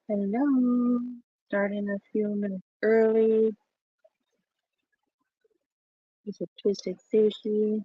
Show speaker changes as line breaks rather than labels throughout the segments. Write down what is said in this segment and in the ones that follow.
Hello. Starting a few minutes early. Piece of twisted sushi.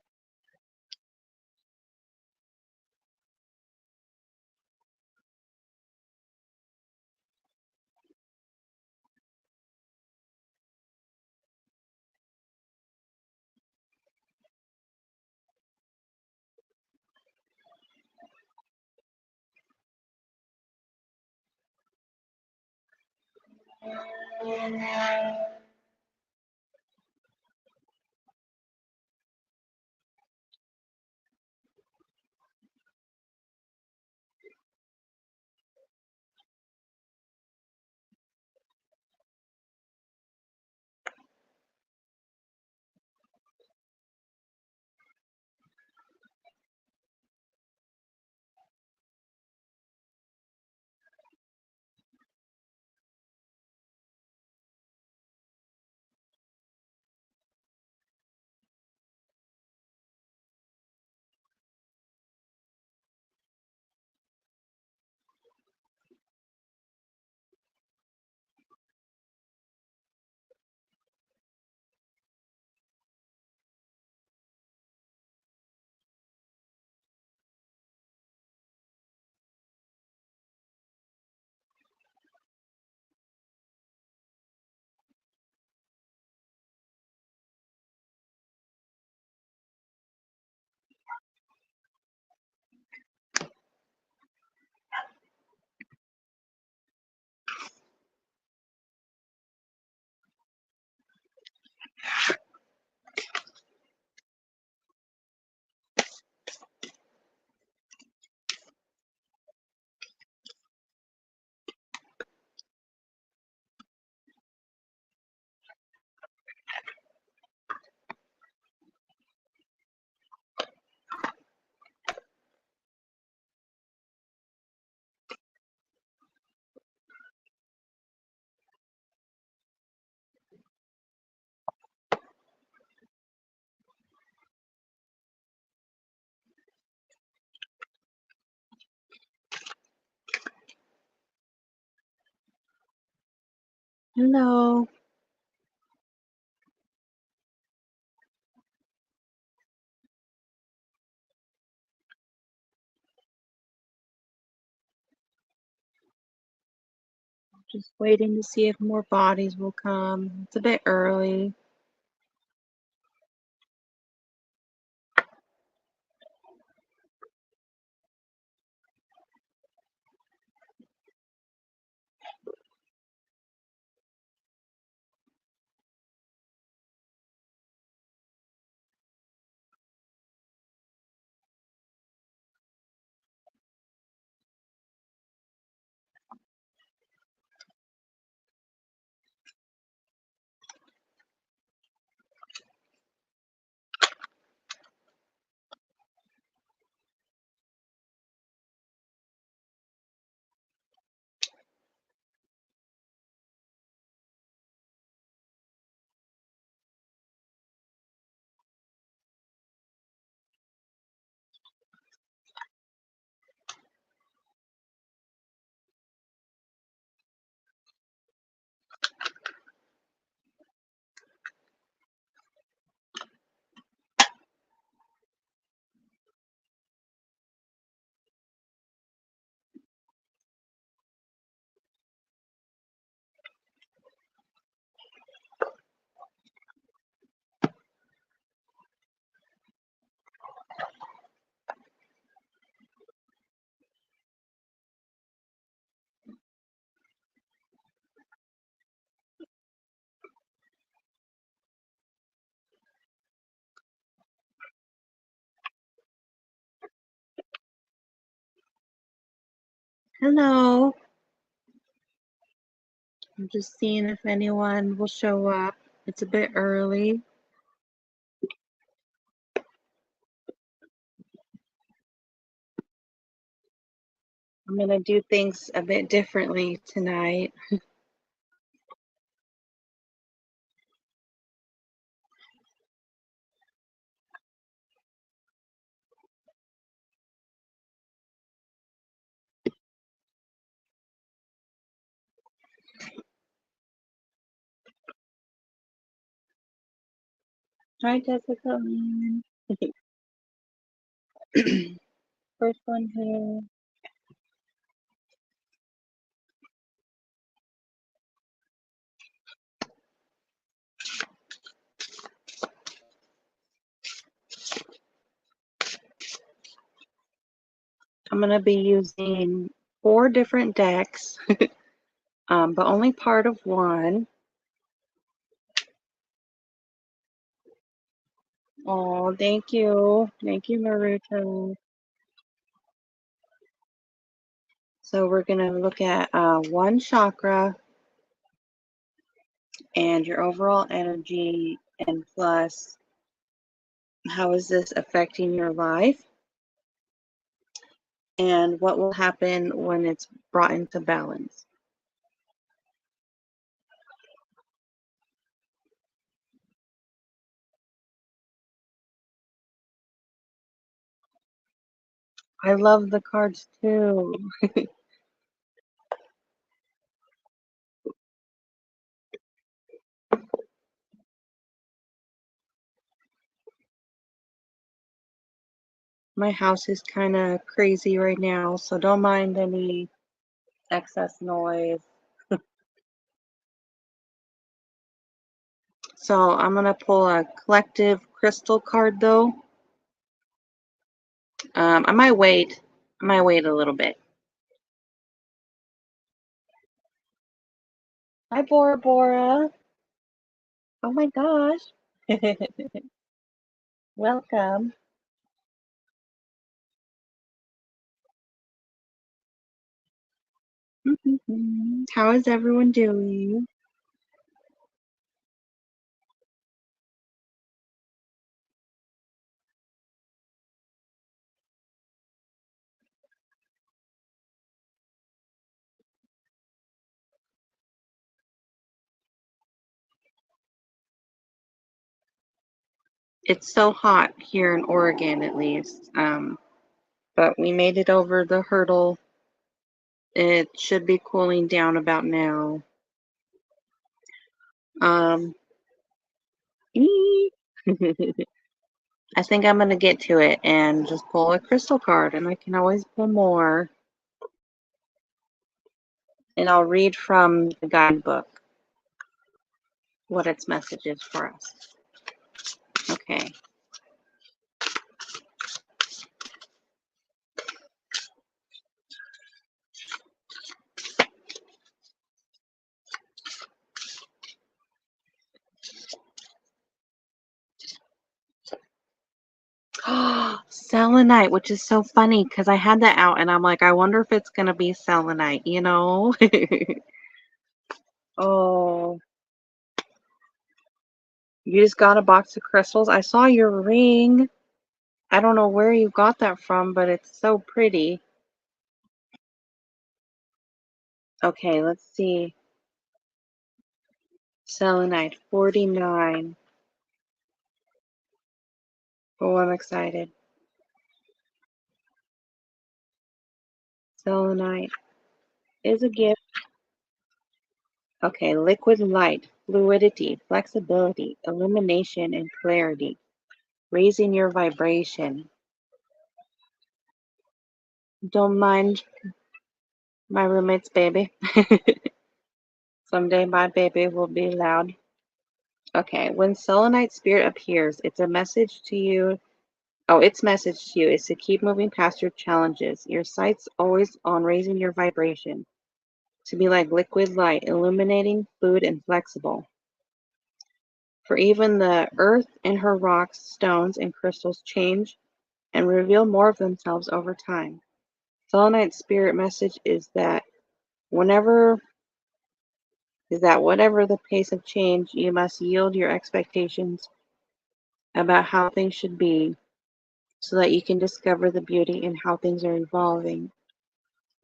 Hello. Just waiting to see if more bodies will come. It's a bit early. Hello. I'm just seeing if anyone will show up. It's a bit early. I'm going to do things a bit differently tonight. Hi, Jessica. First one here. I'm going to be using 4 different decks, but only part of one. Oh, thank you. Thank you, Naruto. So we're going to look at one chakra and your overall energy, and plus how is this affecting your life and what will happen when it's brought into balance. I love the cards too. My house is kind of crazy right now, so don't mind any excess noise. So I'm going to pull a collective crystal card though. I might wait. A little bit. Hi, Bora Bora. Oh my gosh. Welcome. How is everyone doing? It's so hot here in Oregon, at least. But we made it over the hurdle. It should be cooling down about now. Um, I think I'm going to get to it and just pull a crystal card, and I can always pull more. And I'll read from the guidebook what its message is for us. Okay. Selenite, which is so funny because I had that out and I'm like, I wonder if it's going to be selenite, you know? Oh, you just got a box of crystals. I saw your ring. I don't know where you got that from, but it's so pretty. Okay, let's see. Selenite 49. Oh, I'm excited. Selenite is a gift. Okay, liquid light, fluidity, flexibility, illumination, and clarity. Raising your vibration. Don't mind my roommate's baby. Someday my baby will be loud. Okay, when selenite spirit appears, it's a message to you. Oh, its message to you is to keep moving past your challenges. Your sight's always on raising your vibration, to be like liquid light, illuminating, fluid, and flexible. For even the earth and her rocks, stones, and crystals change and reveal more of themselves over time. Selenite's spirit message whenever is that whatever the pace of change, you must yield your expectations about how things should be so that you can discover the beauty in how things are evolving.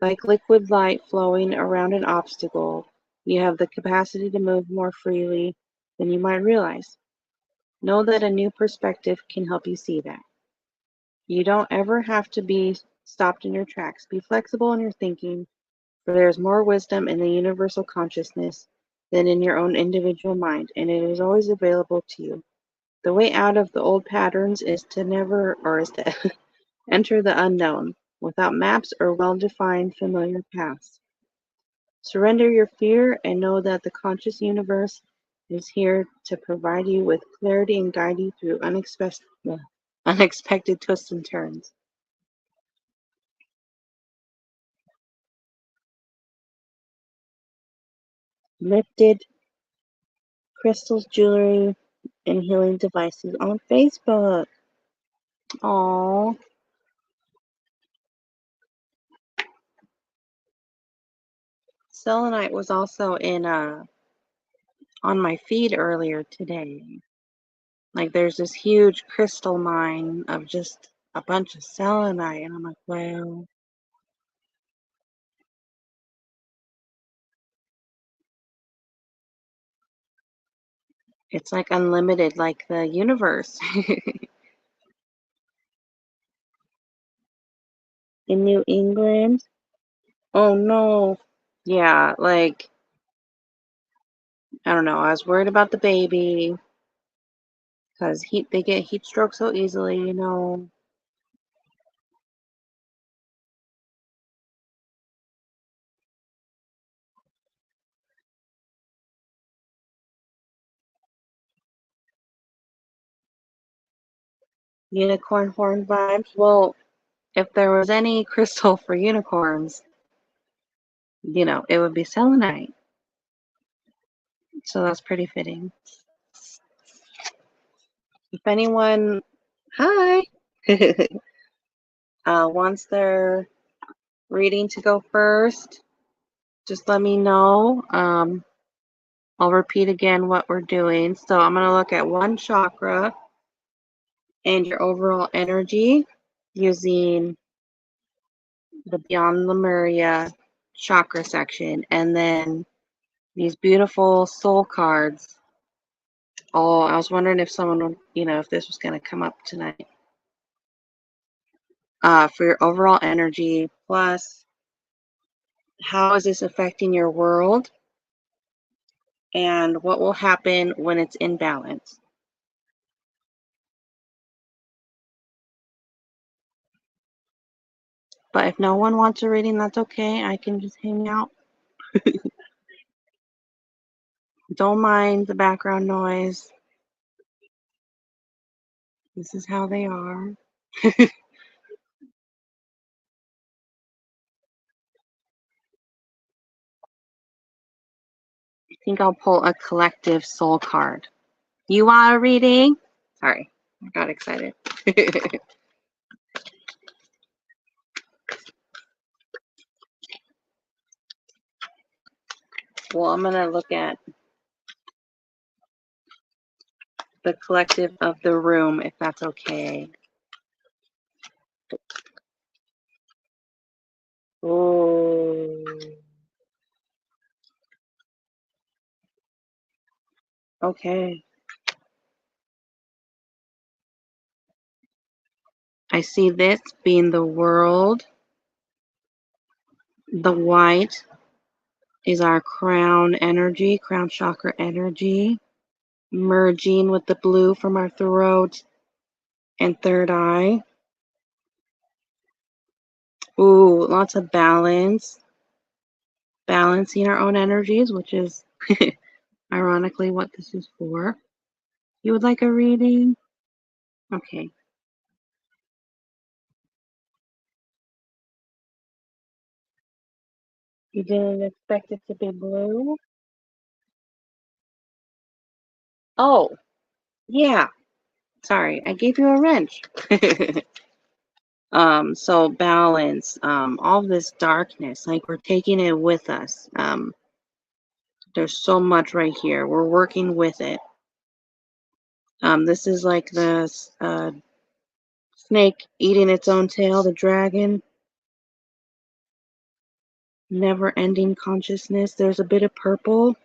Like liquid light flowing around an obstacle, you have the capacity to move more freely than you might realize. Know that a new perspective can help you see that. You don't ever have to be stopped in your tracks. Be flexible in your thinking, for there is more wisdom in the universal consciousness than in your own individual mind, and it is always available to you. The way out of the old patterns is to enter the unknown without maps or well-defined familiar paths. Surrender your fear and know that the conscious universe is here to provide you with clarity and guide you through unexpected twists and turns. Lifted crystals, jewelry, and healing devices on Facebook. Aww. Selenite was also in on my feed earlier today. Like there's this huge crystal mine of just a bunch of selenite, and I'm like, wow. It's like unlimited, like the universe. In New England. Oh no. Yeah, like I don't know. I was worried about the baby because they get heat stroke so easily, you know. Unicorn horn vibes. Well, if there was any crystal for unicorns, it would be selenite. So that's pretty fitting. If anyone, hi, wants their reading to go first, just let me know. I'll repeat again what we're doing. So I'm going to look at one chakra and your overall energy using the Beyond Lemuria chakra section, and then these beautiful soul cards. Oh, I was wondering if someone would, if this was going to come up tonight. For your overall energy, plus how is this affecting your world, and what will happen when it's in balance. But if no one wants a reading, that's okay. I can just hang out. Don't mind the background noise. This is how they are. I think I'll pull a collective soul card. You want a reading? Sorry, I got excited. Well, I'm going to look at the collective of the room, if that's okay. Oh. Okay. I see this being the world. The white is our crown energy, crown chakra energy, merging with the blue from our throat and third eye. Ooh, lots of balance. Balancing our own energies, which is ironically what this is for. You would like a reading? Okay. You didn't expect it to be blue? Oh, yeah. Sorry, I gave you a wrench. So balance, all this darkness, like we're taking it with us. There's so much right here. We're working with it. This is like the snake eating its own tail, the dragon. Never-ending consciousness. There's a bit of purple.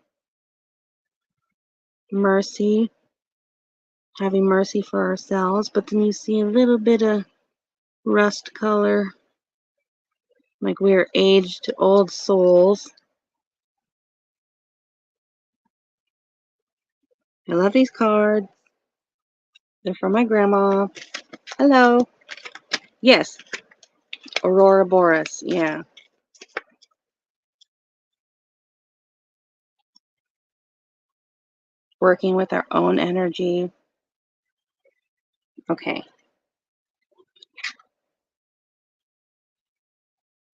Mercy. Having mercy for ourselves. But then you see a little bit of rust color. Like we are aged old souls. I love these cards. They're from my grandma. Hello. Yes, Aurora Boreas. Yeah. Working with our own energy. Okay.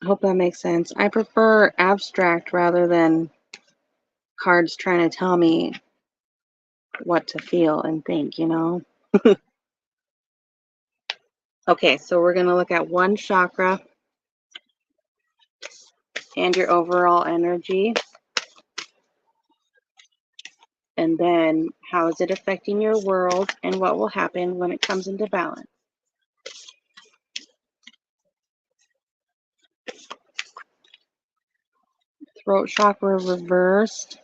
I hope that makes sense. I prefer abstract rather than cards trying to tell me what to feel and think, you know? Okay, so we're going to look at one chakra and your overall energy. And then how is it affecting your world and what will happen when it comes into balance? Throat chakra reversed.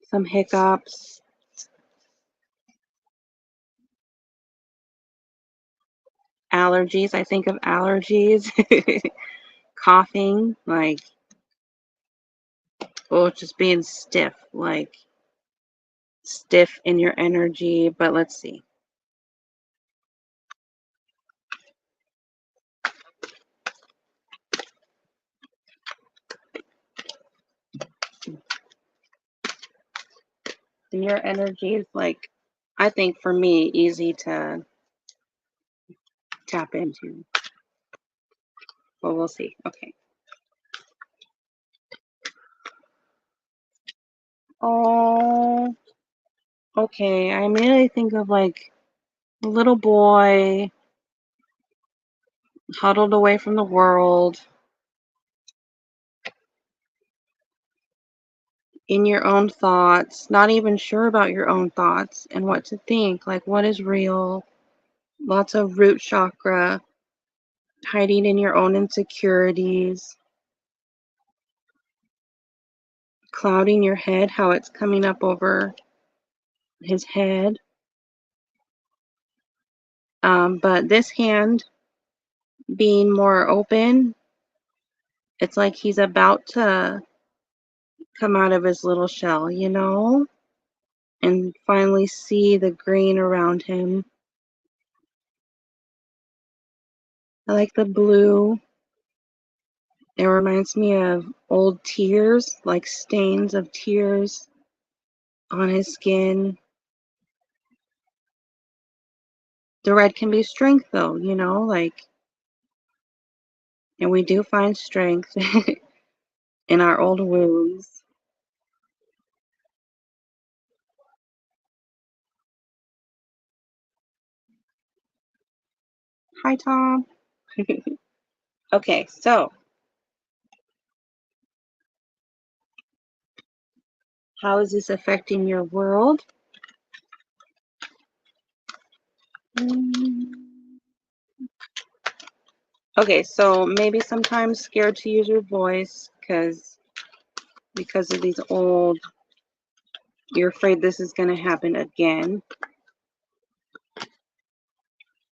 Some hiccups. Allergies. I think of allergies. Coughing. Like, oh, just being stiff. Like, stiff in your energy. But let's see. Your energy is like, I think for me, easy to tap into. Well, we'll see. Okay. Oh, okay. I immediately think of like a little boy huddled away from the world, in your own thoughts, not even sure about your own thoughts and what to think, like what is real. Lots of root chakra, hiding in your own insecurities, clouding your head, how it's coming up over his head. But this hand being more open, it's like he's about to come out of his little shell, you know, and finally see the green around him. I like the blue. It reminds me of old tears, like stains of tears on his skin. The red can be strength, though, you know, like, and we do find strength in our old wounds. Hi, Tom. Okay, so how is this affecting your world? Okay, so maybe sometimes scared to use your voice because of these old, you're afraid this is going to happen again.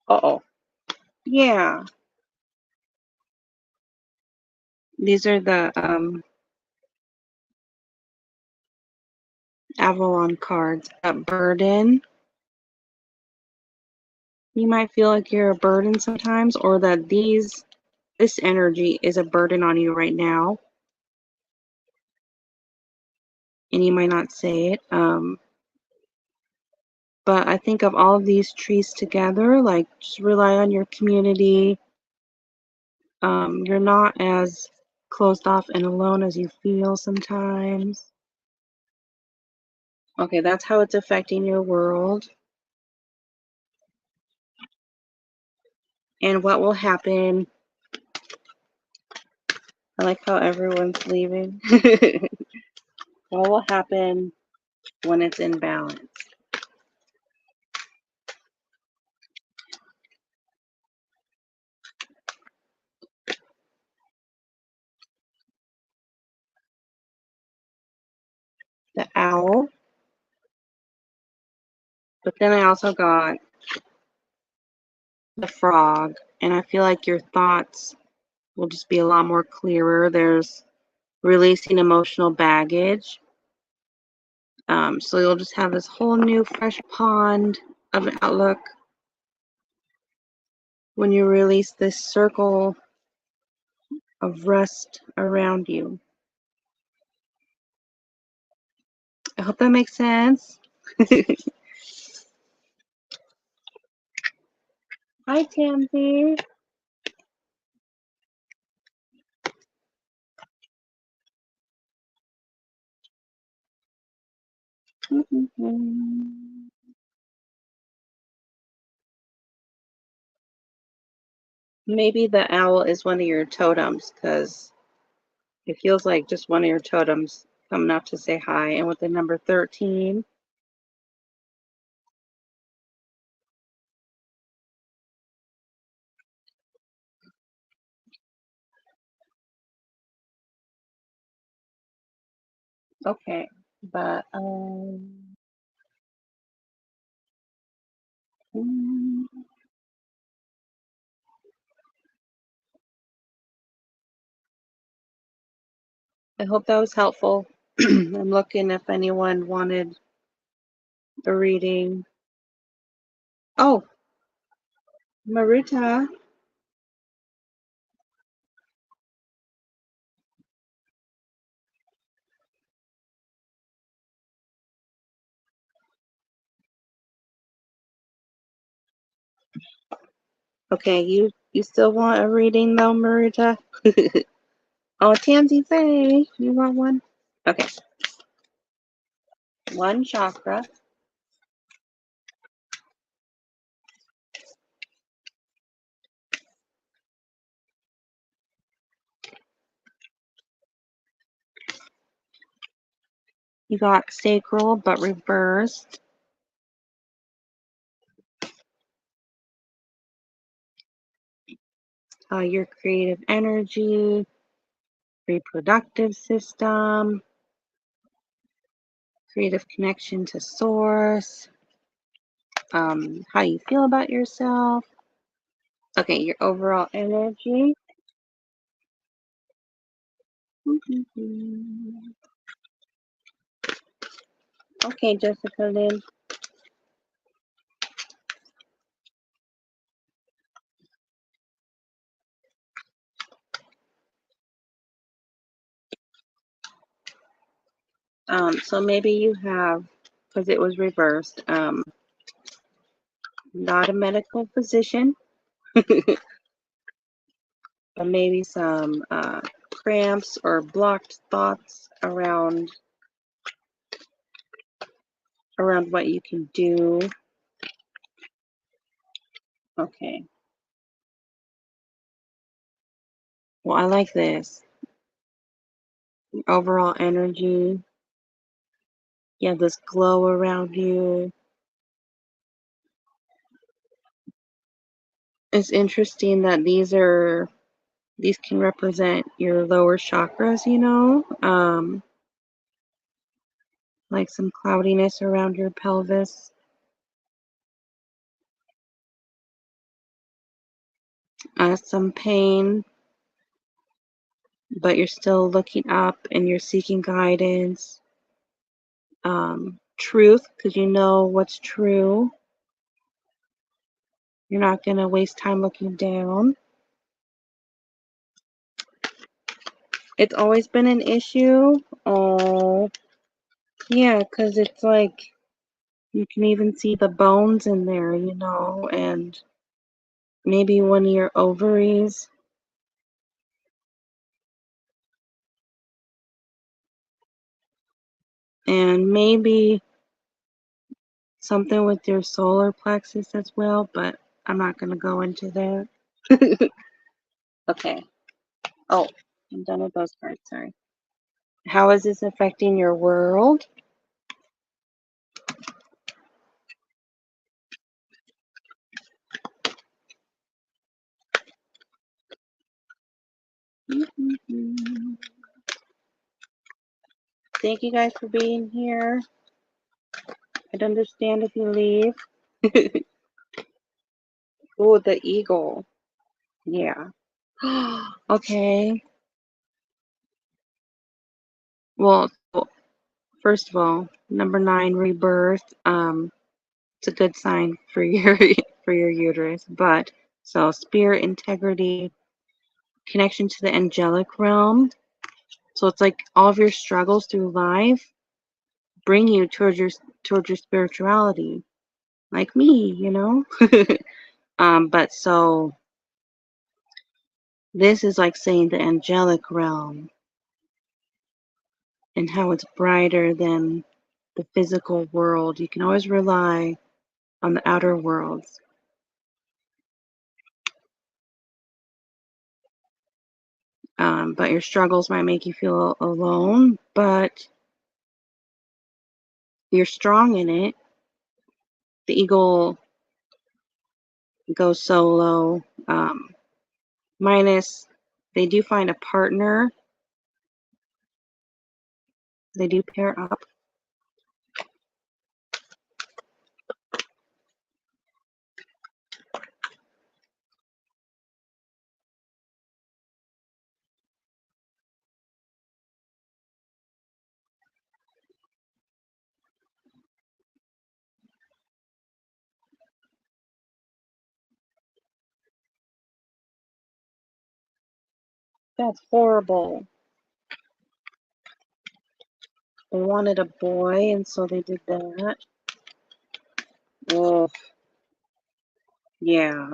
Uh-oh. Yeah. These are the Avalon cards. That burden. You might feel like you're a burden sometimes, or that this energy is a burden on you right now, and you might not say it. But I think of all of these trees together, like just rely on your community. You're not as closed off and alone as you feel sometimes. Okay, that's how it's affecting your world. And what will happen? I like how everyone's leaving. What will happen when it's in balance? The owl. But then I also got the frog. And I feel like your thoughts will just be a lot more clearer. There's releasing emotional baggage. So you'll just have this whole new fresh pond of an outlook when you release this circle of rest around you. I hope that makes sense. Hi, Tansy. Maybe the owl is one of your totems because it feels like just one of your totems coming up to say hi. And with the number 13, okay, but I hope that was helpful. I'm looking if anyone wanted the reading. Oh, Maruta. Okay, you still want a reading though, Maruta? Oh, Tansy Faye, you want one? Okay, one chakra. You got sacral, but reversed. Your creative energy, reproductive system, creative connection to source, how you feel about yourself. Okay, your overall energy. Okay, Jessica Lynn. So maybe you have, because it was reversed, not a medical physician, but maybe some cramps or blocked thoughts around what you can do. Okay. Well, I like this. Overall energy. You have this glow around you. It's interesting that these can represent your lower chakras, like some cloudiness around your pelvis, some pain, but you're still looking up and you're seeking guidance, truth, because you know what's true. You're not going to waste time looking down. It's always been an issue. Oh, yeah, because it's like you can even see the bones in there, and maybe one of your ovaries. And maybe something with your solar plexus as well, but I'm not going to go into that. Okay. Oh, I'm done with those cards. Sorry. How is this affecting your world? Thank you guys for being here. I'd understand if you leave. Oh, the eagle. Yeah. Okay. Well, First of all, number 9, rebirth. It's a good sign for your for your uterus. But so spirit integrity, connection to the angelic realm. So it's like all of your struggles through life bring you towards your spirituality, like me, you know. But so this is like saying the angelic realm and how it's brighter than the physical world. You can always rely on the outer worlds. But your struggles might make you feel alone, but you're strong in it. The eagle goes solo. Minus, they do find a partner. They do pair up. That's horrible. They wanted a boy, and so they did that. Oh, yeah.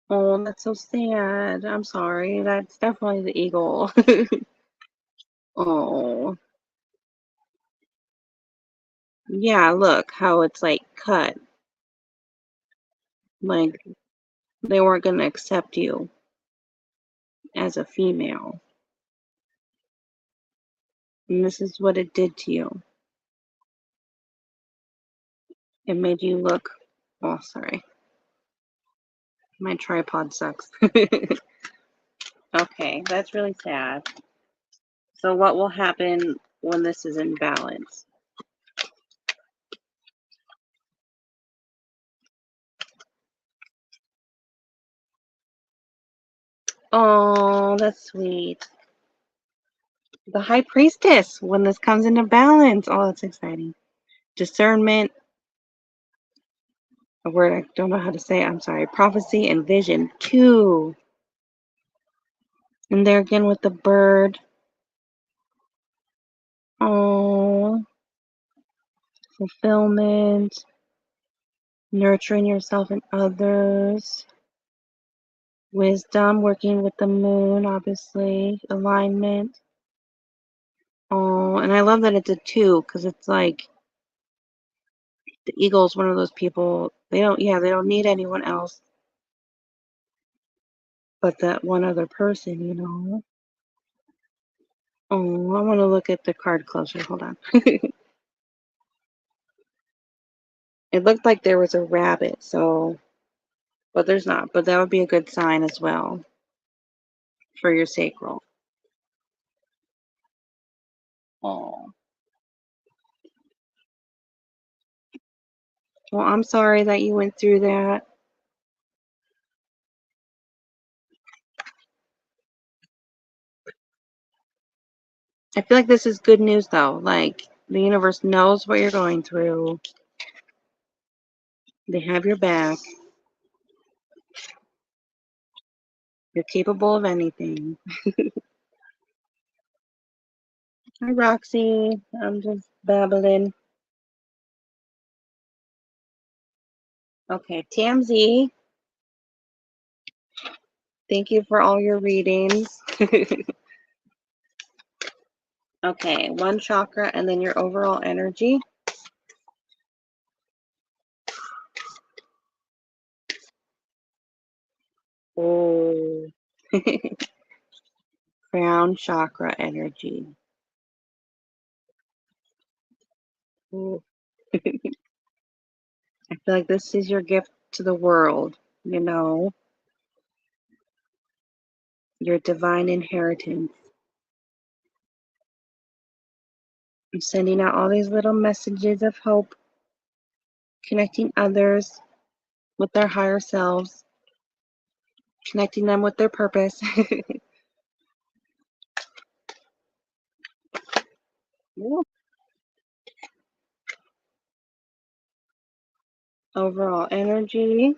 Oh, that's so sad. I'm sorry. That's definitely the eagle. Oh, yeah. Look how it's like cut. Like they weren't going to accept you as a female. And this is what it did to you. It made you look. Oh, sorry. My tripod sucks. Okay, that's really sad. So, what will happen when this is in balance? Oh, that's sweet. The high priestess, when this comes into balance. Oh, that's exciting. Discernment, a word I don't know how to say. I'm sorry. Prophecy and vision, 2. And there again with the bird. Oh, fulfillment, nurturing yourself and others. Wisdom, working with the moon, obviously. Alignment. Oh, and I love that it's a 2 because it's like the eagle's one of those people. They don't need anyone else but that one other person, you know. Oh, I want to look at the card closer. Hold on. It looked like there was a rabbit, so, but there's not. But that would be a good sign as well for your sacral. Oh. Well, I'm sorry that you went through that. I feel like this is good news, though. Like, the universe knows what you're going through. They have your back. You're capable of anything. Hi, Roxy. I'm just babbling. Okay, TMZ, thank you for all your readings. Okay, 1 chakra and then your overall energy. Oh. Crown chakra energy. Ooh. I feel like this is your gift to the world, you know, your divine inheritance. I'm sending out all these little messages of hope, connecting others with their higher selves, connecting them with their purpose. Overall energy.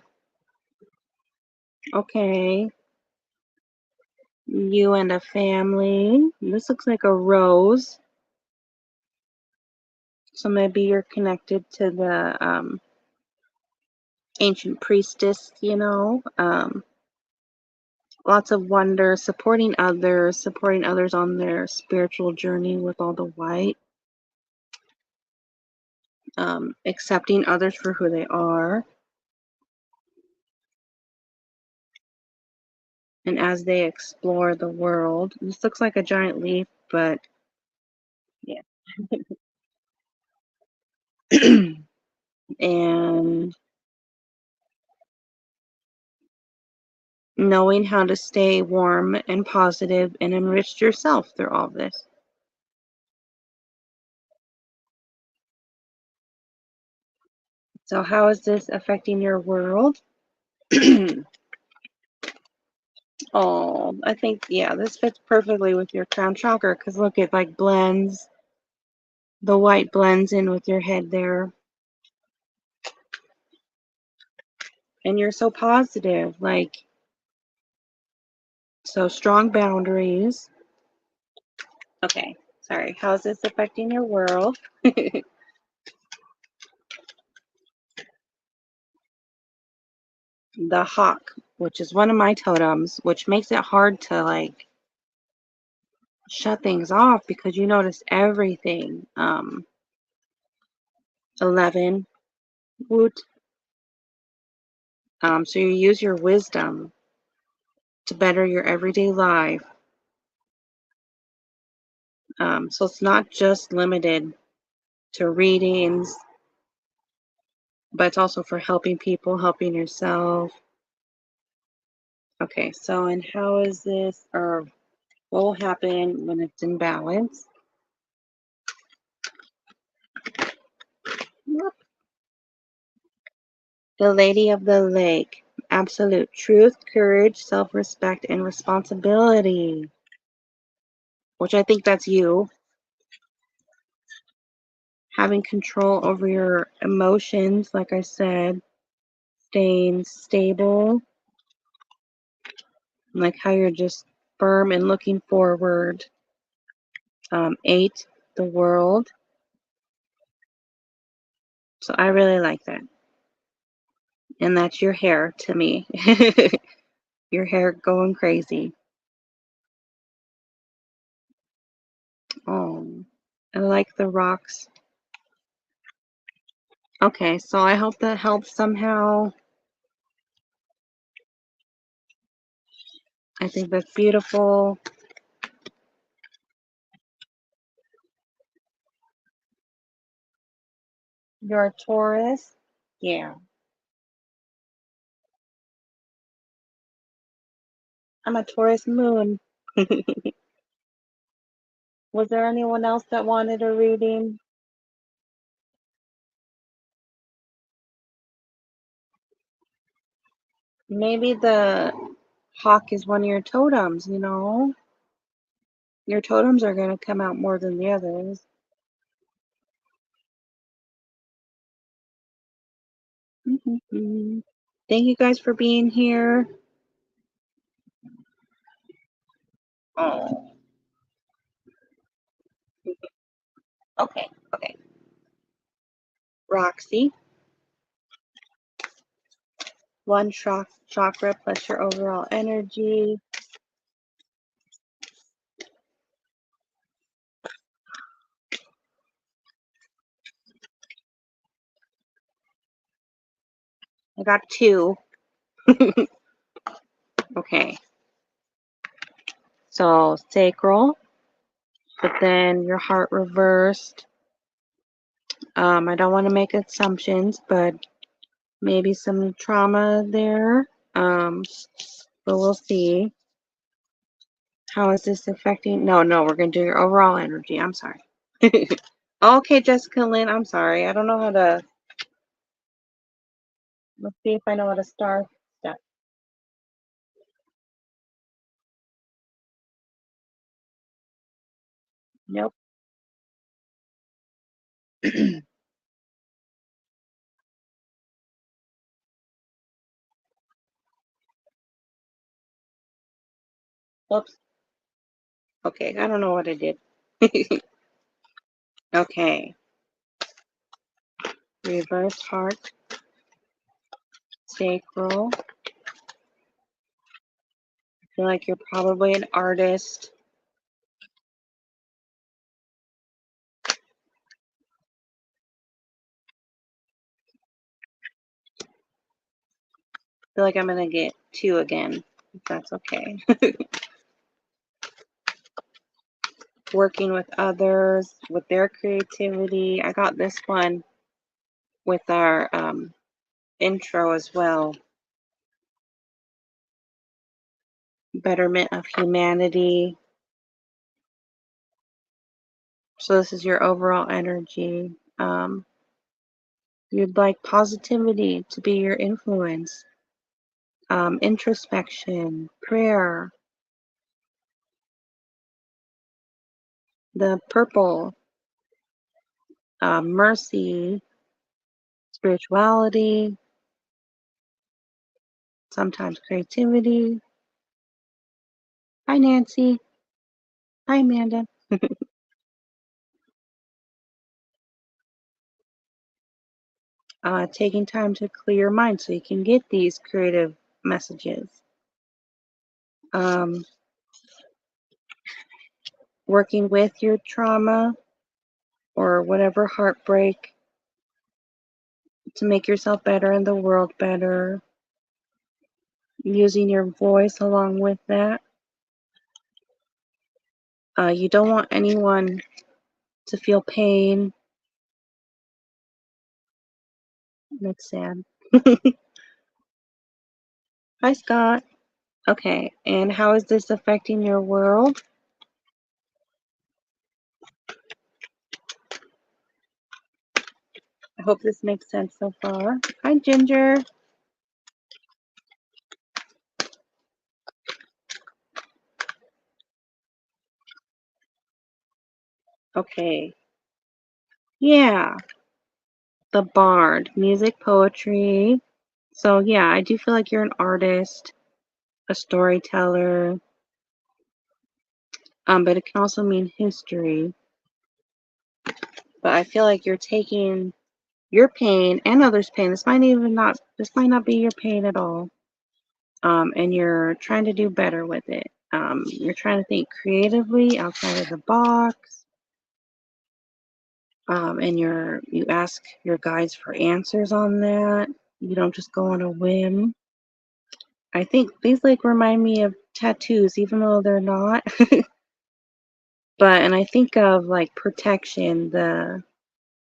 Okay. You and a family. This looks like a rose. So maybe you're connected to the ancient priestess, lots of wonder, supporting others on their spiritual journey with all the white, accepting others for who they are. And as they explore the world, this looks like a giant leaf, but yeah. And knowing how to stay warm and positive and enrich yourself through all this. So, how is this affecting your world? Oh, I think, yeah, this fits perfectly with your crown chakra because look, it like blends, the white blends in with your head there. And you're so positive, like, so strong boundaries. Okay, sorry. How's this affecting your world? The hawk, which is one of my totems, which makes it hard to like shut things off because you notice everything. 11, woot. So you use your wisdom to better your everyday life. So it's not just limited to readings, but it's also for helping people, helping yourself. Okay, so and how is this, or what will happen when it's in balance? The Lady of the Lake. Absolute truth, courage, self-respect, and responsibility. Which I think that's you. Having control over your emotions, like I said. Staying stable. Like how you're just firm and looking forward. 8, the world. So I really like that. And that's your hair to me. Your hair going crazy. Oh, I like the rocks. Okay, so I hope that helps somehow. I think that's beautiful. You're a Taurus? Yeah. I'm a Taurus moon. Was there anyone else that wanted a reading? Maybe the hawk is one of your totems. Your totems are going to come out more than the others. Thank you guys for being here. Oh, okay, okay. Roxy, one chakra plus your overall energy. I got 2. Okay, so sacral, but then your heart reversed. I don't want to make assumptions, but maybe some trauma there. But we'll see. How is this affecting? No, no, we're going to do your overall energy. I'm sorry. Okay, Jessica Lynn, I'm sorry. I don't know how to. Let's see if I know how to start step. Nope. Whoops. Okay, I don't know what I did. Okay. Reverse heart, sacral. I feel like you're probably an artist. I feel like I'm going to get 2 again, if that's okay. Working with others, with their creativity. I got this one with our intro as well. Betterment of humanity. So this is your overall energy. You'd like positivity to be your influence. Introspection, prayer. The purple, mercy, spirituality, sometimes creativity. Hi, Nancy. Hi, Amanda. Taking time to clear your mind so you can get these creative messages. Um, Working with your trauma or whatever heartbreak to make yourself better and the world better. Using your voice along with that. You don't want anyone to feel pain. That's sad. Hi, Scott. Okay, and how is this affecting your world? I hope this makes sense so far. Hi, Ginger. Okay, yeah, the Bard, music, poetry. So yeah, I do feel like you're an artist, a storyteller, but it can also mean history. But I feel like you're taking your pain and others' pain. This might not be your pain at all. And you're trying to do better with it. You're trying to think creatively outside of the box. And you ask your guides for answers on that. You don't just go on a whim. I think these like remind me of tattoos, even though they're not. And I think of like protection, the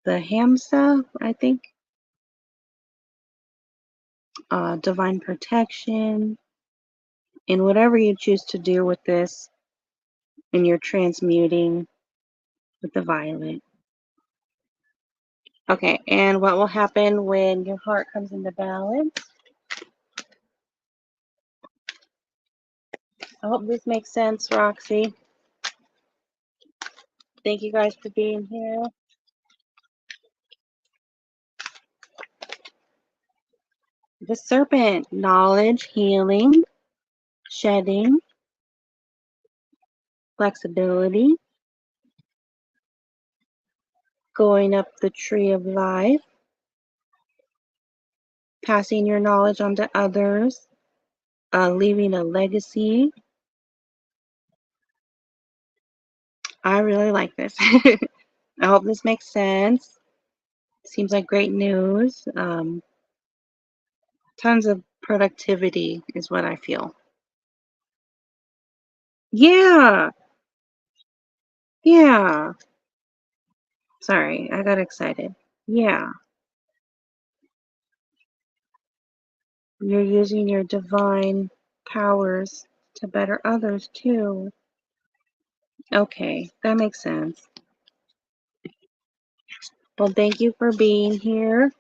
hamsa, I think, divine protection, and whatever you choose to do with this, and you're transmuting with the violet. Okay, and what will happen when your heart comes into balance? I hope this makes sense, Roxy. Thank you guys for being here. The serpent, knowledge, healing, shedding, flexibility, going up the tree of life, passing your knowledge on to others, leaving a legacy. I really like this. I hope this makes sense. Seems like great news. Tons of productivity is what I feel. Yeah, yeah. Sorry, I got excited. Yeah, you're using your divine powers to better others too. Okay, that makes sense. Well, thank you for being here.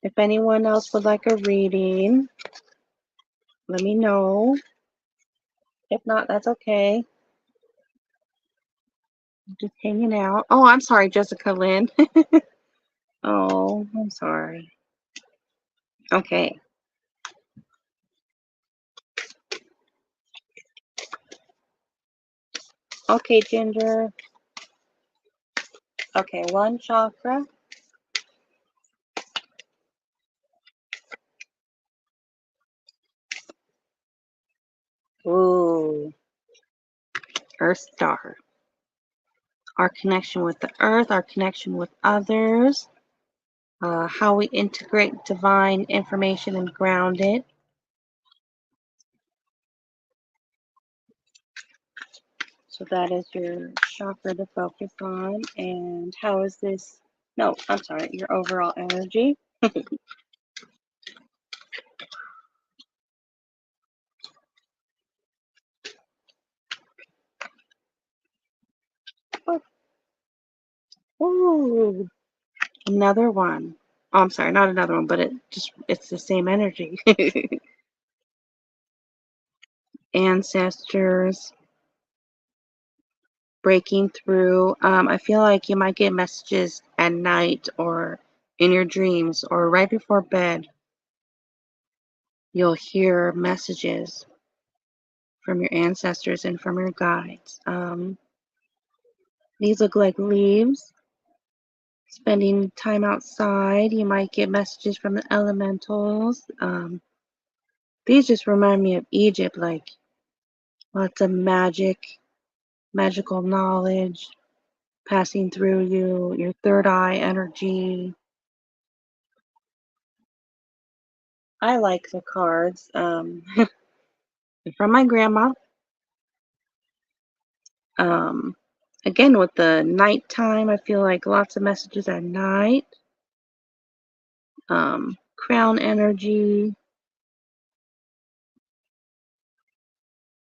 If anyone else would like a reading, let me know. If not, that's okay. Just hanging out. Oh, I'm sorry, Jessica Lynn. Oh, I'm sorry. Okay. Okay, Ginger. Okay, one chakra. Ooh, Earth Star. Our connection with the earth, our connection with others, how we integrate divine information and ground it. So that is your chakra to focus on. And how is this? No, I'm sorry, your overall energy. Oh, ooh, another one. Oh, I'm sorry, not another one, but it's the same energy. Ancestors, breaking through. I feel like you might get messages at night or in your dreams or right before bed. You'll hear messages from your ancestors and from your guides. These look like leaves. Spending time outside, you might get messages from the elementals. These just remind me of Egypt, like lots of magical knowledge passing through you, your third eye energy. I like the cards. From my grandma. Um, Again, with the nighttime, I feel like lots of messages at night. Crown energy.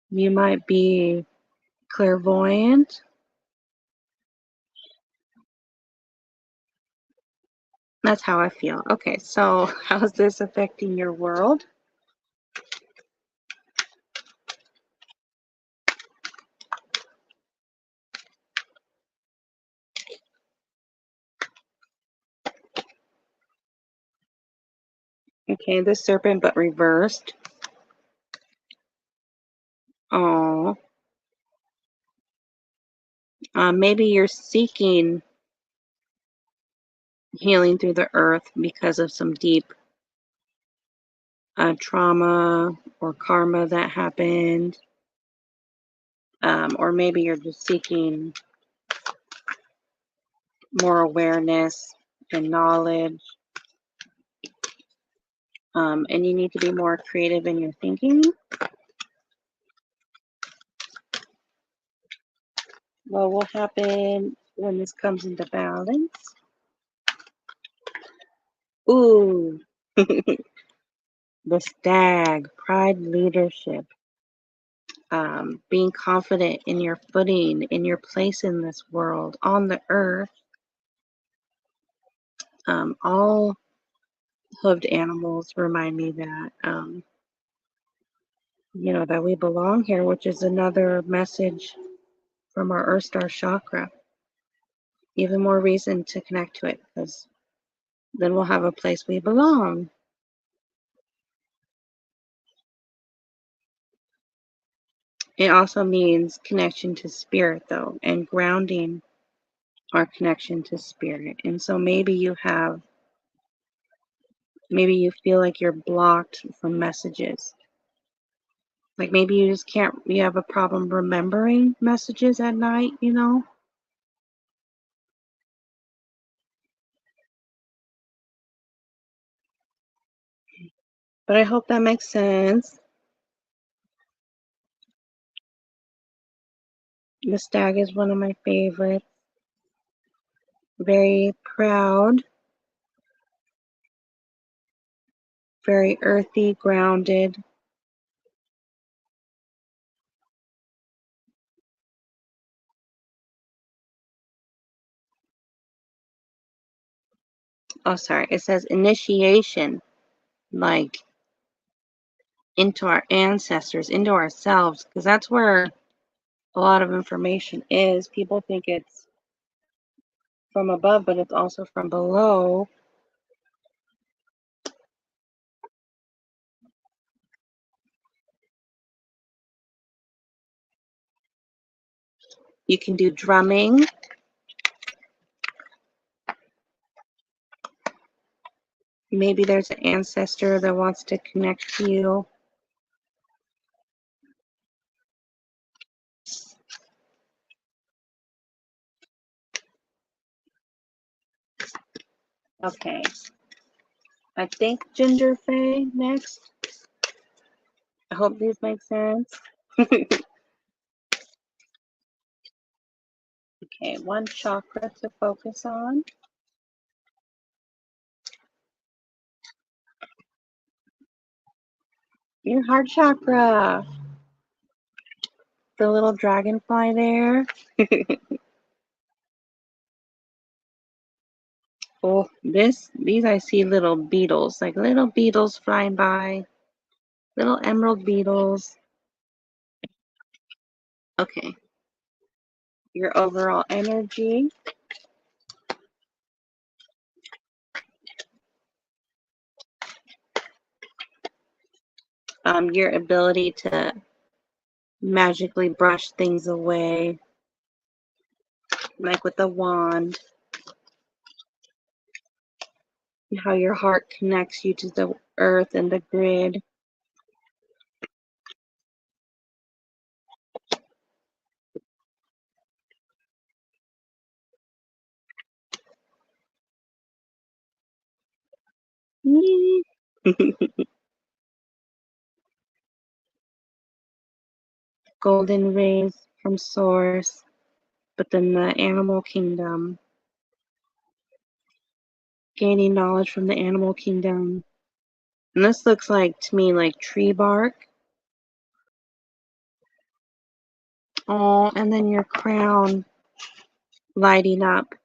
You might be clairvoyant. That's how I feel. Okay, so how's this affecting your world? Okay, the serpent but reversed. Oh, maybe you're seeking healing through the earth because of some deep trauma or karma that happened. Or maybe you're just seeking more awareness and knowledge. And you need to be more creative in your thinking. What will happen when this comes into balance? Ooh, the stag, pride, leadership, being confident in your footing, in your place in this world, on the earth. All hoofed animals remind me that, that we belong here, which is another message from our Earth Star chakra. Even more reason to connect to it because then we'll have a place we belong. It also means connection to spirit, though, and grounding our connection to spirit. And so maybe you feel like you're blocked from messages. Like maybe you just can't, you have a problem remembering messages at night. But I hope that makes sense. The stag is one of my favorites. Very proud, very earthy, grounded. Oh, sorry. It says initiation, like into our ancestors, into ourselves, because that's where a lot of information is. People think it's from above, but it's also from below. You can do drumming. Maybe there's an ancestor that wants to connect to you. Okay. I think Ginger Faye next. I hope these make sense. Okay, one chakra to focus on. Your heart chakra. The little dragonfly there. Oh, these I see little beetles, like little beetles flying by. Little emerald beetles. Okay. Your overall energy. Your ability to magically brush things away, like with the wand. How your heart connects you to the earth and the grid. Golden rays from source, but then the animal kingdom. Gaining knowledge from the animal kingdom. And this looks like, to me, like tree bark. Oh, and then your crown lighting up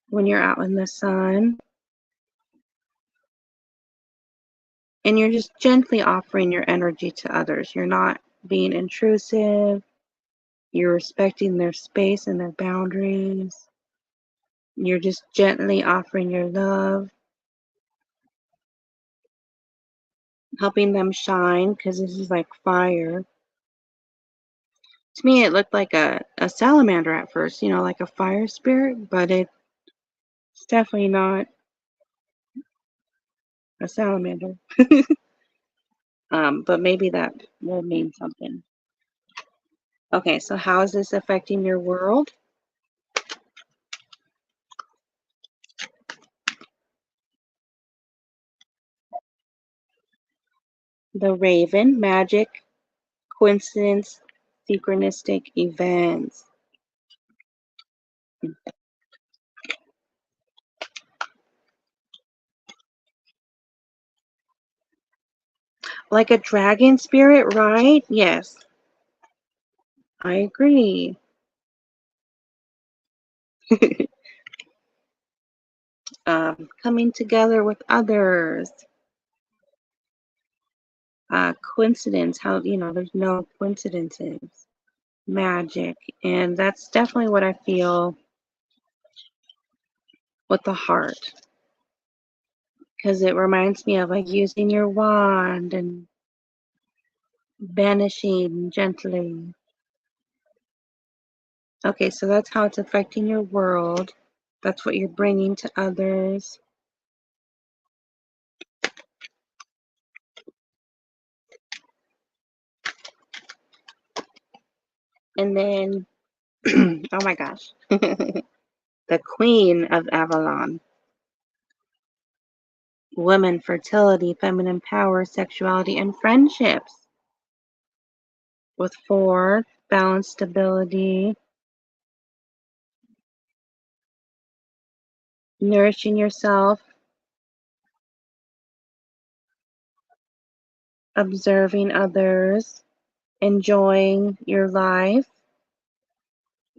when you're out in the sun. And you're just gently offering your energy to others. You're not being intrusive. You're respecting their space and their boundaries. You're just gently offering your love, helping them shine, because this is like fire. To me, it looked like a salamander at first, you know, like a fire spirit, but it's definitely not a salamander. But maybe that will mean something. Okay, so how is this affecting your world? The raven, magic, coincidence, synchronistic events. Like a dragon spirit, right? Yes, I agree. Coming together with others. Coincidence, how, you know, there's no coincidences. Magic. And that's definitely what I feel with the heart. Because it reminds me of like using your wand and banishing gently. Okay, so that's how it's affecting your world. That's what you're bringing to others. And then, oh my gosh, the Queen of Avalon. Women, fertility, feminine power, sexuality, and friendships. With 4, balance, stability, nourishing yourself, observing others, enjoying your life,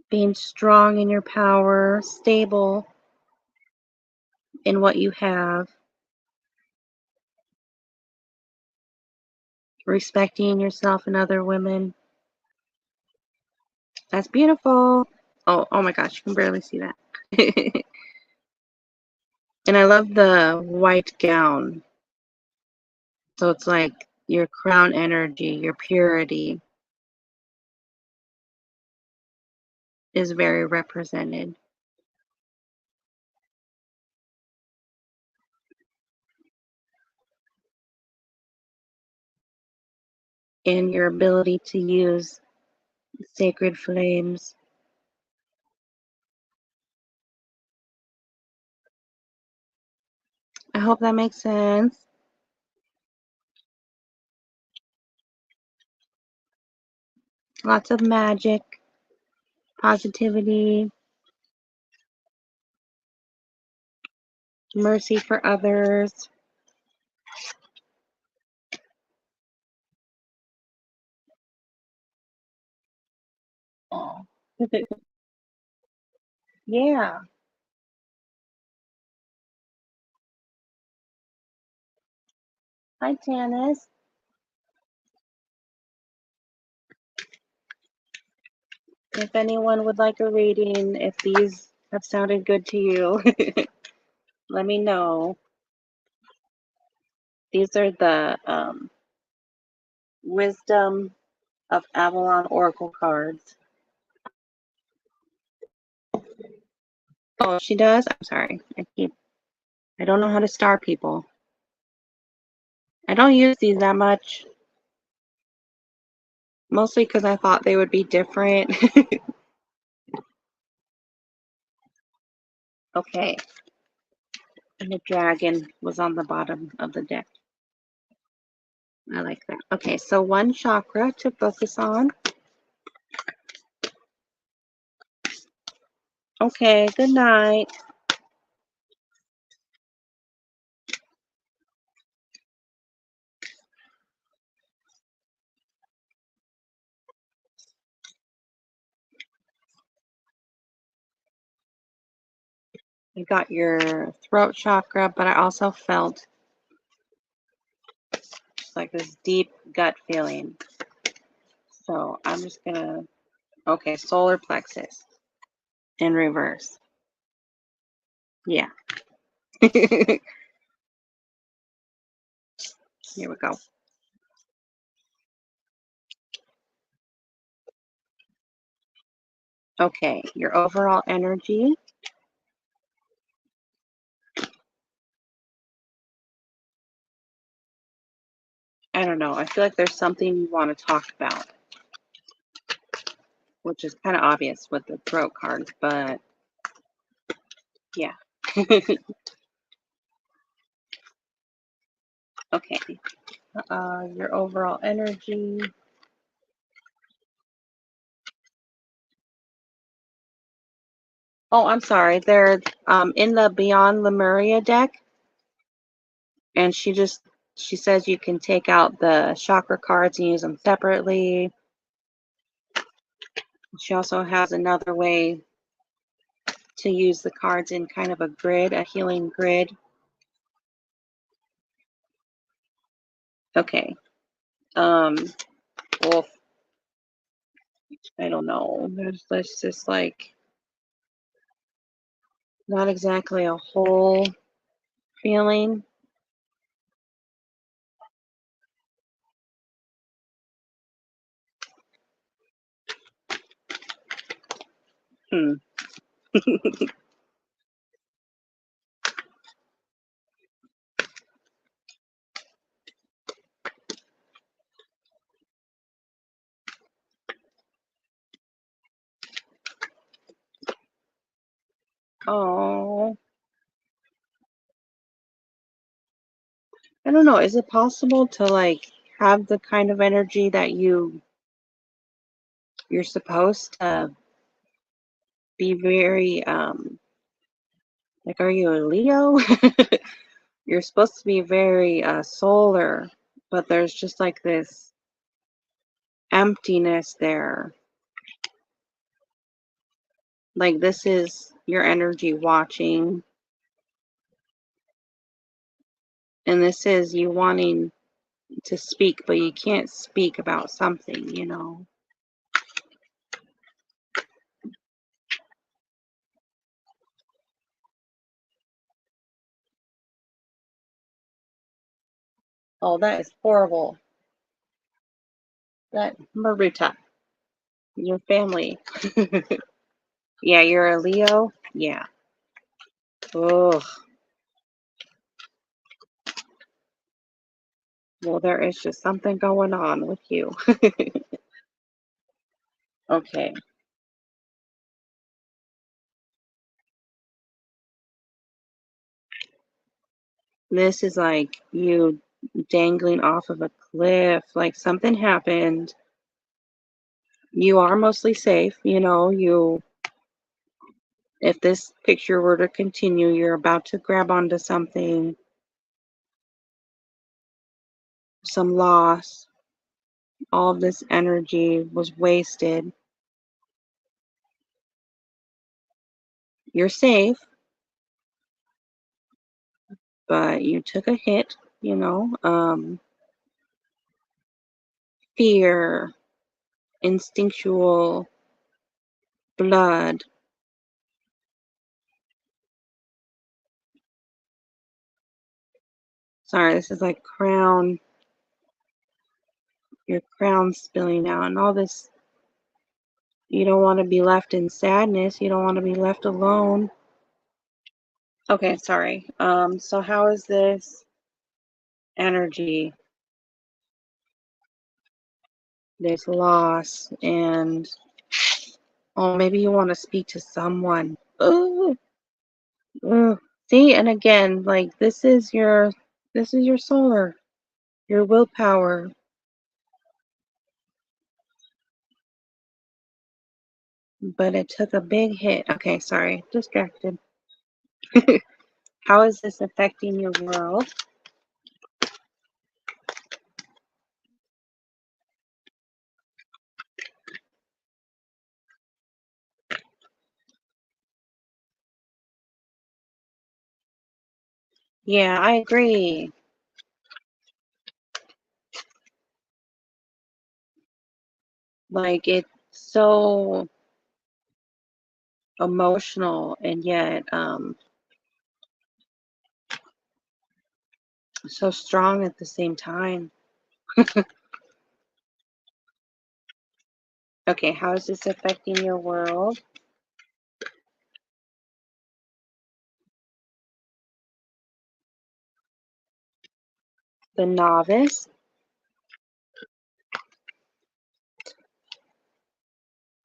being strong in your power, stable in what you have, respecting yourself and other women. That's beautiful. Oh my gosh, you can barely see that. And I love the white gown. So it's like your crown energy, your purity. is very represented in your ability to use sacred flames. I hope that makes sense. Lots of magic, positivity, mercy for others. Oh. Yeah. Hi, Tanis. If anyone would like a reading, if these have sounded good to you, let me know. These are the Wisdom of Avalon Oracle cards. Oh, she does? I'm sorry. I don't know how to star people. I don't use these that much. Mostly because I thought they would be different. Okay. And the dragon was on the bottom of the deck. I like that. Okay, so one chakra to focus on. Okay, good night. You got your throat chakra, but I also felt just like this deep gut feeling. So I'm just gonna, okay, solar plexus in reverse. Yeah. Here we go. Okay, your overall energy. I don't know. I feel like there's something you want to talk about, which is kind of obvious with the throat cards, but yeah. Okay. Your overall energy. Oh, I'm sorry. They're in the Beyond Lemuria deck, and she says you can take out the chakra cards and use them separately. She also has another way to use the cards in kind of a grid, a healing grid. Okay. Well, I don't know. There's just like not exactly a whole feeling. Hmm. Oh, I don't know. Is it possible to like have the kind of energy that you're supposed to be very like, are you a Leo? You're supposed to be very solar, but there's just like this emptiness there. Like this is your energy watching, and this is you wanting to speak, but you can't speak about something, you know. Oh, that is horrible. That Maruta, your family. Yeah, you're a Leo. Yeah. Ugh. Well, there is just something going on with you. Okay. This is like you dangling off of a cliff, like something happened. You are mostly safe, if this picture were to continue, you're about to grab onto something, some loss, all of this energy was wasted. You're safe, but you took a hit, fear, instinctual blood. Sorry, this is like your crown spilling out and all this. You don't want to be left in sadness. You don't want to be left alone. Okay, sorry. So how is this energy, this loss, and oh, maybe you want to speak to someone. Ugh, ugh. See, and again, like this is your solar, your willpower. But it took a big hit. Okay, sorry, distracted. How is this affecting your world? Yeah, I agree. Like it's so emotional and yet so strong at the same time. Okay, how is this affecting your world? The novice,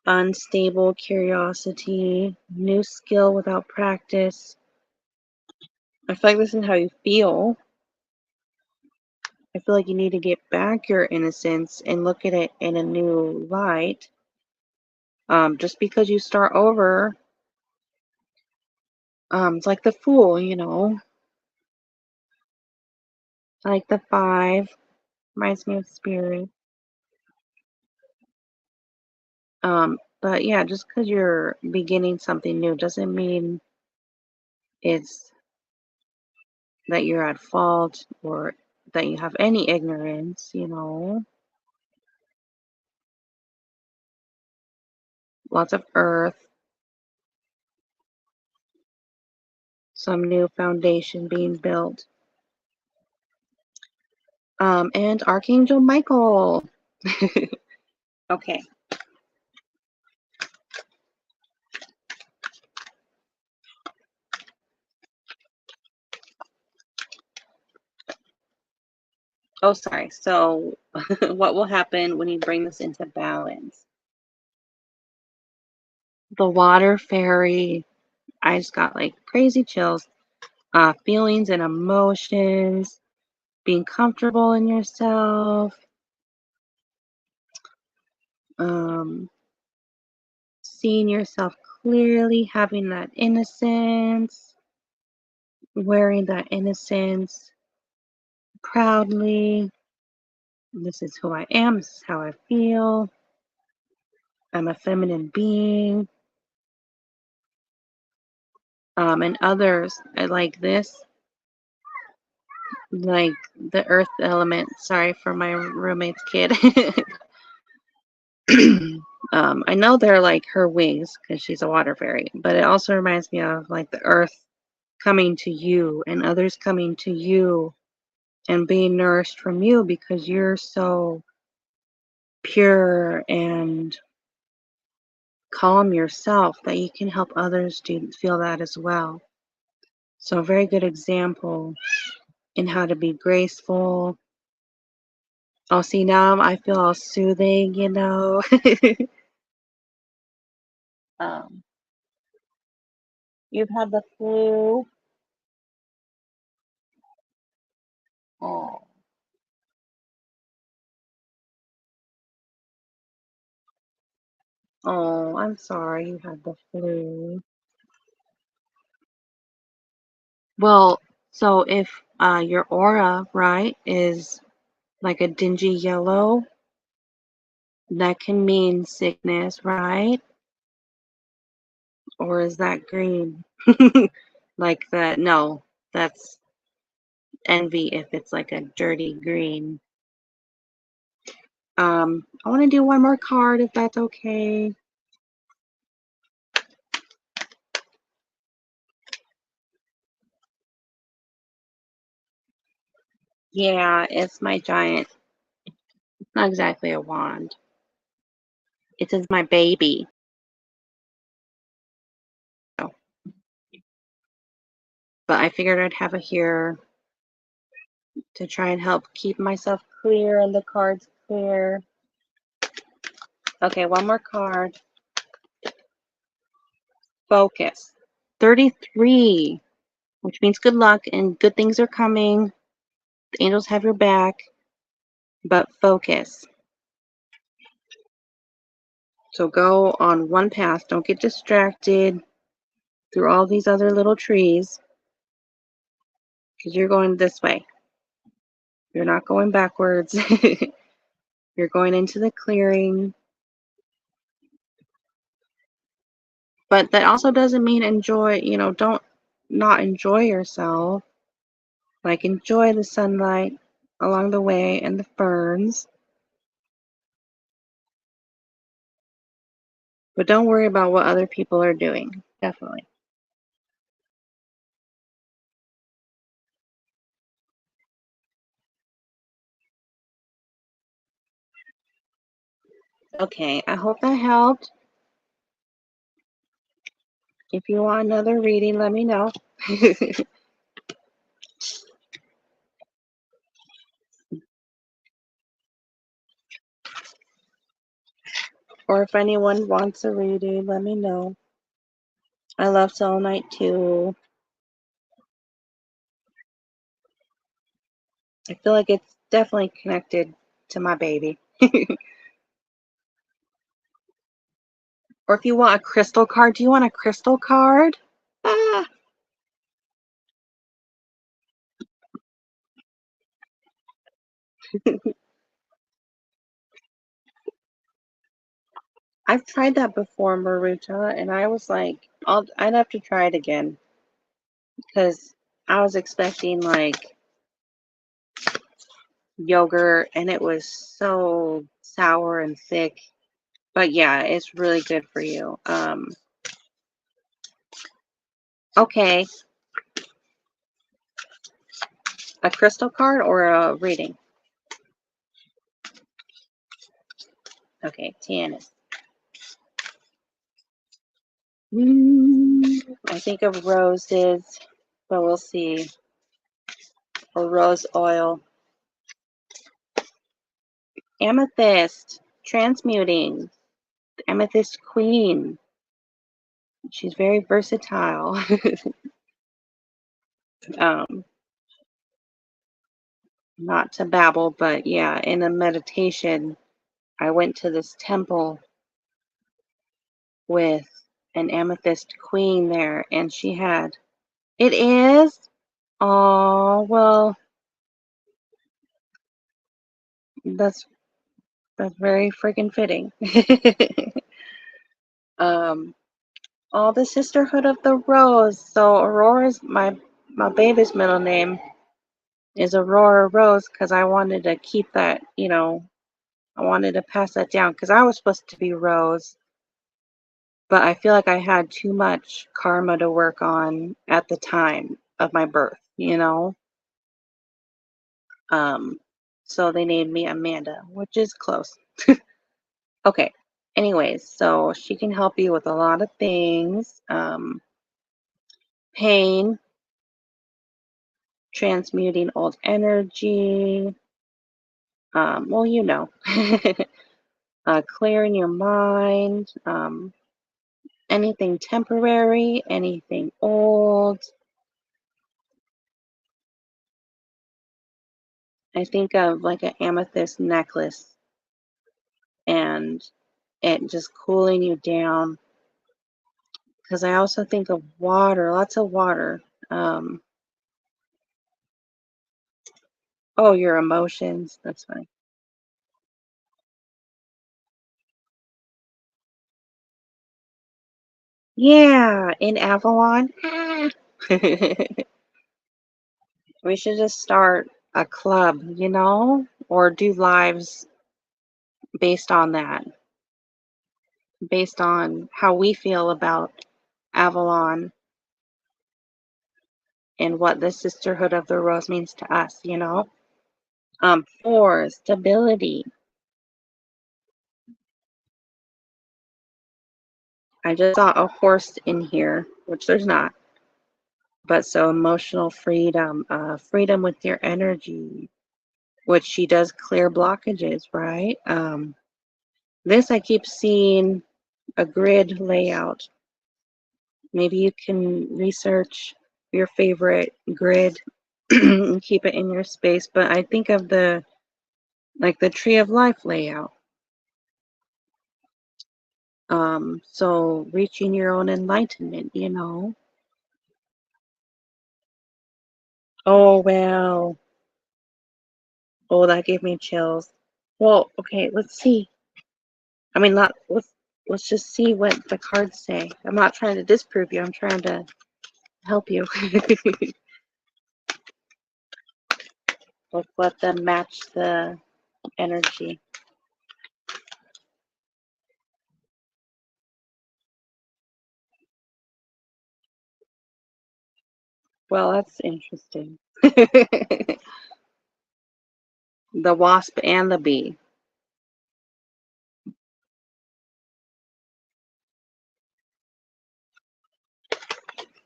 unstable curiosity, new skill without practice. I feel like this is how you feel. I feel like you need to get back your innocence and look at it in a new light. Just because you start over, it's like the fool, like the five, reminds me of spirit. But yeah, just because you're beginning something new doesn't mean it's that you're at fault or that you have any ignorance. Lots of earth, some new foundation being built. And Archangel Michael. Okay. Oh, sorry. So, what will happen when you bring this into balance? The water fairy. I just got like crazy chills. Feelings and emotions, being comfortable in yourself, um, seeing yourself clearly, having that innocence, wearing that innocence proudly. This is who I am. This is how I feel. I'm a feminine being. And others, I like this, like the earth element. Sorry for my roommate's kid. I know they're like her wings because she's a water fairy, but it also reminds me of like the earth coming to you and others coming to you and being nourished from you because you're so pure and calm yourself that you can help others to feel that as well. So a very good example in how to be graceful. Oh, see, now I feel all soothing, you know. um, you've had the flu. Oh, oh, I'm sorry you had the flu. Well, so if your aura, right, is like a dingy yellow, that can mean sickness, right? Or is that green? Like that? No, that's envy if it's like a dirty green. I want to do one more card if that's okay. Yeah, it's my giant. Not exactly a wand. It says my baby. So, but I figured I'd have it here to try and help keep myself clear and the cards clear. Okay, one more card. Focus. 33, which means good luck and good things are coming. The angels have your back, but focus. So go on one path. Don't get distracted through all these other little trees because you're going this way. You're not going backwards. You're going into the clearing. But that also doesn't mean enjoy, don't not enjoy yourself. Like enjoy the sunlight along the way and the ferns. But don't worry about what other people are doing. Definitely. Okay, I hope that helped. If you want another reading, let me know. Or if anyone wants a reading, let me know. I love selenite too. I feel like it's definitely connected to my baby. Or if you want a crystal card, do you want a crystal card? Ah, I've tried that before, Maruta, and I was like, I'd have to try it again because I was expecting like yogurt and it was so sour and thick. But yeah, it's really good for you. Okay, a crystal card or a reading? Okay, Tiana. I think of roses, but we'll see. Or rose oil. Amethyst, transmuting. The amethyst queen. She's very versatile. um, Not to babble, but yeah, in a meditation, I went to this temple with an amethyst queen there, and she had. It is. Oh well, that's that's very freaking fitting. um, all the Sisterhood of the Rose. So Aurora's my baby's middle name is Aurora Rose because I wanted to keep that. I wanted to pass that down because I was supposed to be Rose, but I feel like I had too much karma to work on at the time of my birth. Um, so they named me Amanda, which is close. Okay, Anyways, so she can help you with a lot of things. Pain, transmuting old energy. Well, you know, clearing your mind. Anything temporary, anything old. I think of like an amethyst necklace and it just cooling you down. Because I also think of water, lots of water. Um, oh, your emotions. That's fine. Yeah, in Avalon. We should just start a club, you know, or do lives based on that, based on how we feel about Avalon and what the Sisterhood of the Rose means to us, you know. For stability, I just saw a horse in here, which there's not, but so emotional freedom, freedom with your energy, which she does clear blockages, right? This I keep seeing a grid layout. Maybe you can research your favorite grid and keep it in your space. But I think of the like the tree of life layout. So reaching your own enlightenment, you know. Oh well. Oh, that gave me chills. Well, okay, let's see. I mean, not let's just see what the cards say. I'm not trying to disprove you. I'm trying to help you. Let's let them match the energy. Well, that's interesting. The wasp and the bee.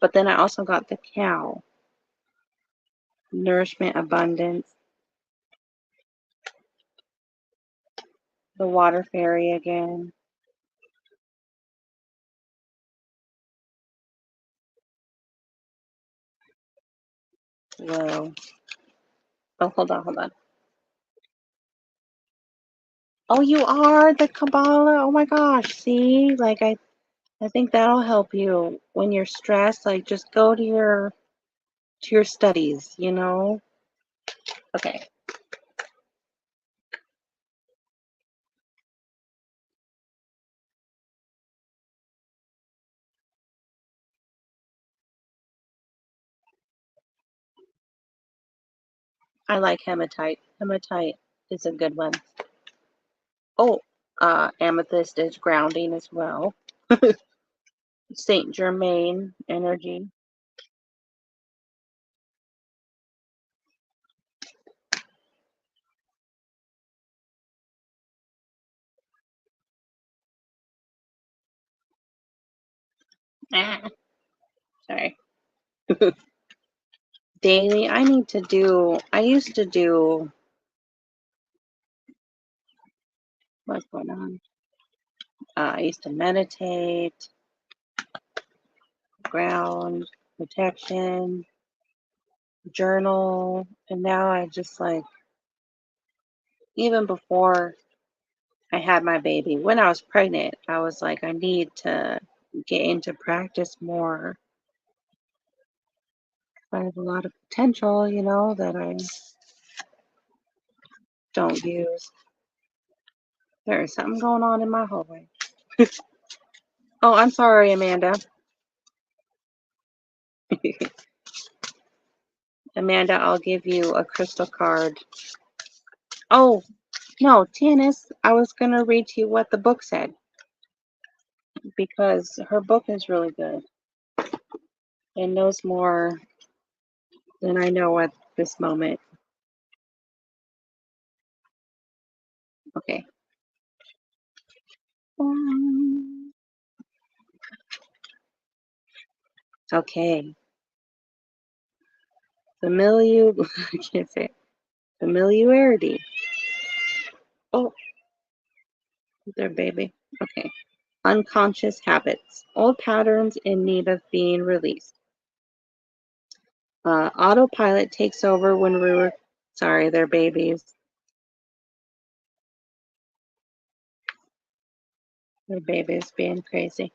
But then I also got the cow, nourishment, abundance, the water fairy again. Whoa. Oh, hold on, hold on. Oh, you are the Kabbalah. Oh my gosh. See, like I think that'll help you when you're stressed. Like just go to your studies, you know? Okay. I like hematite. Hematite is a good one. Oh, amethyst is grounding as well. Saint Germain energy. Ah, sorry. Daily, I used to do, what's going on? I used to meditate, ground, protection, journal, and now I just like, even before I had my baby, when I was pregnant, I was like, I need to get into practice more. I have a lot of potential, you know, that I don't use. There is something going on in my hallway. Oh, I'm sorry, Amanda. Amanda, I'll give you a crystal card. Oh, no, Tannis, I was going to read to you what the book said because her book is really good and knows more than I know at this moment. Okay. Okay. I can't say it. Familiarity. Oh, there, baby. Okay. Unconscious habits. Old patterns in need of being released. Autopilot takes over when we were. Sorry, they're babies. They're babies being crazy.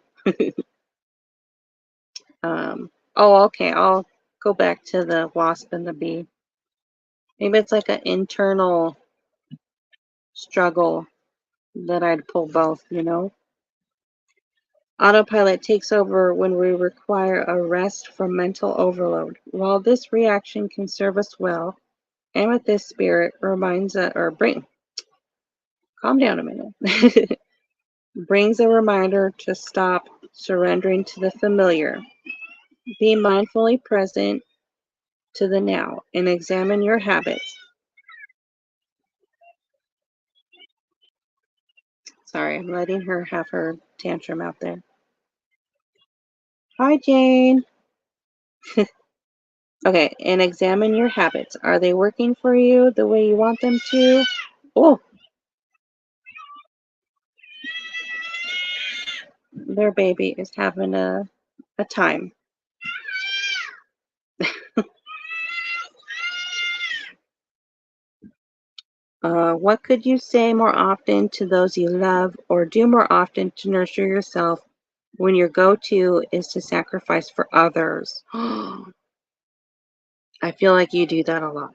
Oh, okay. I'll go back to the wasp and the bee. Maybe it's like an internal struggle that I'd pull both, you know? Autopilot takes over when we require a rest from mental overload. While this reaction can serve us well, amethyst spirit reminds us, calm down a minute, brings a reminder to stop surrendering to the familiar. Be mindfully present to the now and examine your habits. Sorry, I'm letting her have her tantrum out there. Hi, Jane. Okay, and examine your habits. Are they working for you the way you want them to? Oh, their baby is having a time. What could you say more often to those you love or do more often to nurture yourself when your go-to is to sacrifice for others? I feel like you do that a lot.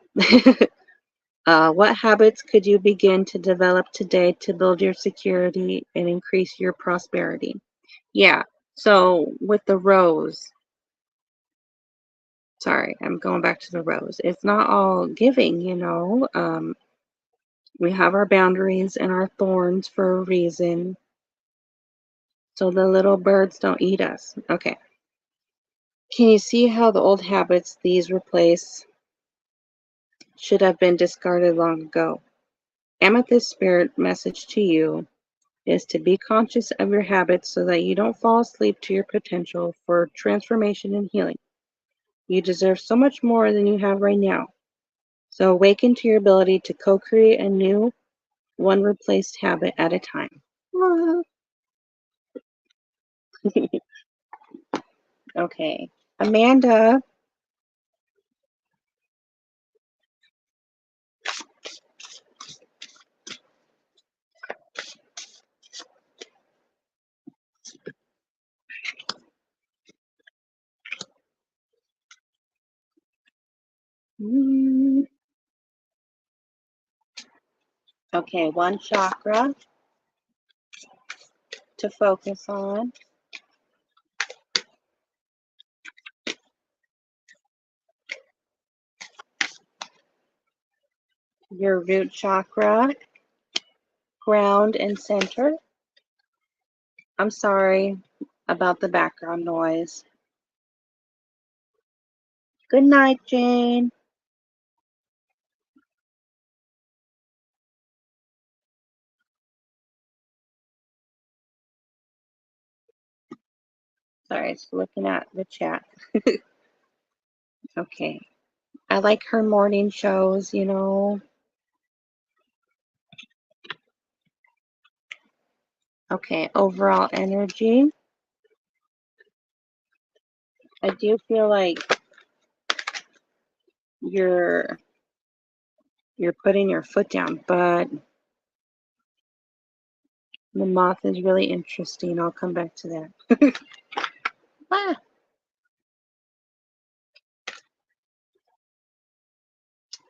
What habits could you begin to develop today to build your security and increase your prosperity? Yeah, so with the rose, sorry, I'm going back to the rose. It's not all giving, you know. We have our boundaries and our thorns for a reason, so the little birds don't eat us. Okay. Can you see how the old habits these replace should have been discarded long ago? Amethyst spirit message to you is to be conscious of your habits so that you don't fall asleep to your potential for transformation and healing. You deserve so much more than you have right now. So awaken to your ability to co-create a new, one replaced habit at a time. Okay. Amanda. Okay, one chakra to focus on. Your root chakra, ground and center. I'm sorry about the background noise. Good night, Jane. Sorry, it's looking at the chat. Okay. I like her morning shows, you know. Okay, overall energy. I do feel like you're putting your foot down, but the moth is really interesting. I'll come back to that. Ah,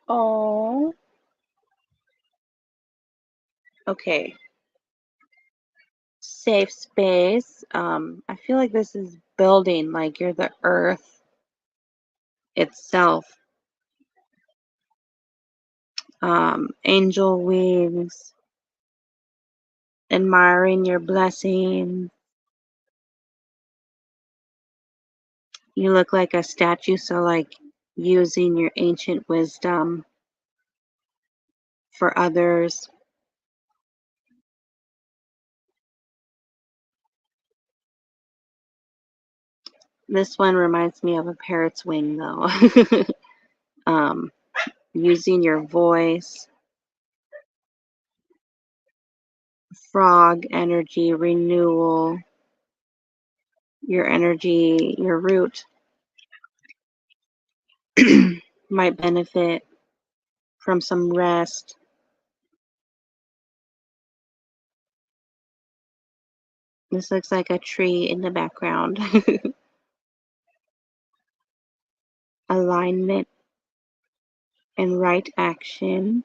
oh, okay. Safe space. I feel like this is building, like you're the earth itself. Angel wings, admiring your blessings. You look like a statue, so like using your ancient wisdom for others. This one reminds me of a parrot's wing, though. um, Using your voice, frog energy, renewal, your energy, your root might benefit from some rest. This looks like a tree in the background. Alignment and right action.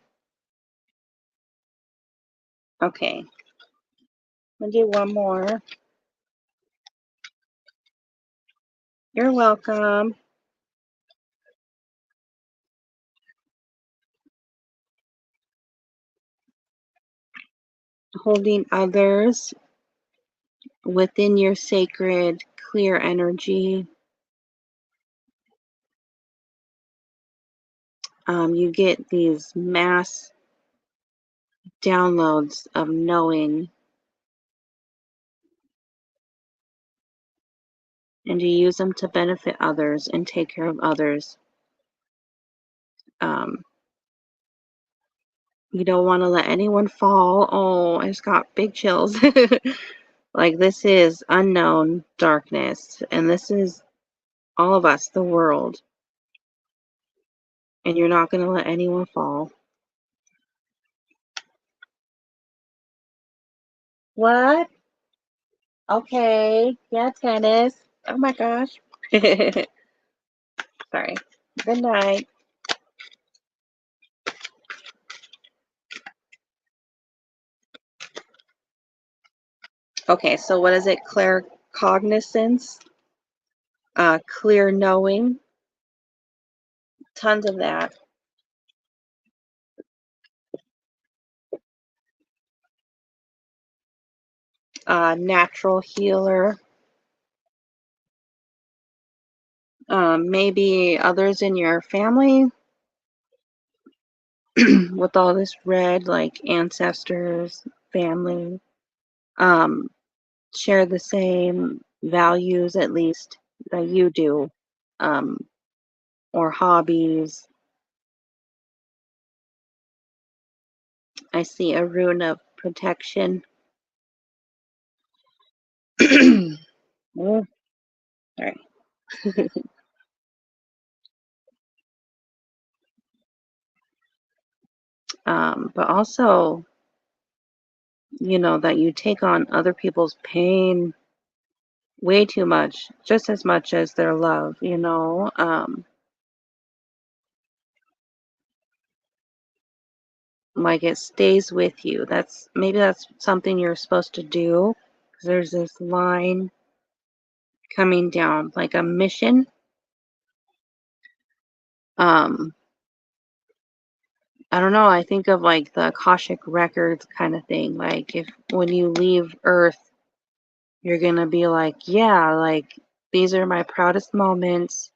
Okay, I'll do one more. You're welcome. Holding others within your sacred, clear energy. You get these mass downloads of knowing, and you use them to benefit others and take care of others. Um, you don't want to let anyone fall. Oh, I just got big chills. Like, this is unknown darkness, and this is all of us, the world, and you're not going to let anyone fall. What? Okay. Yeah, tennis. Oh my gosh. Sorry. Good night. Okay, so what is it? Claircognizance, clear knowing, tons of that. Natural healer, maybe others in your family with all this red, like ancestors, family, um, share the same values at least that you do, um, or hobbies. I see a rune of protection. Oh, sorry. But also, that you take on other people's pain way too much, just as much as their love. Like, it stays with you. That's something you're supposed to do, 'cause there's this line coming down, like a mission. Um, I don't know, I think of like the Akashic records kind of thing. Like, if when you leave Earth, you're gonna be like, yeah, like, these are my proudest moments,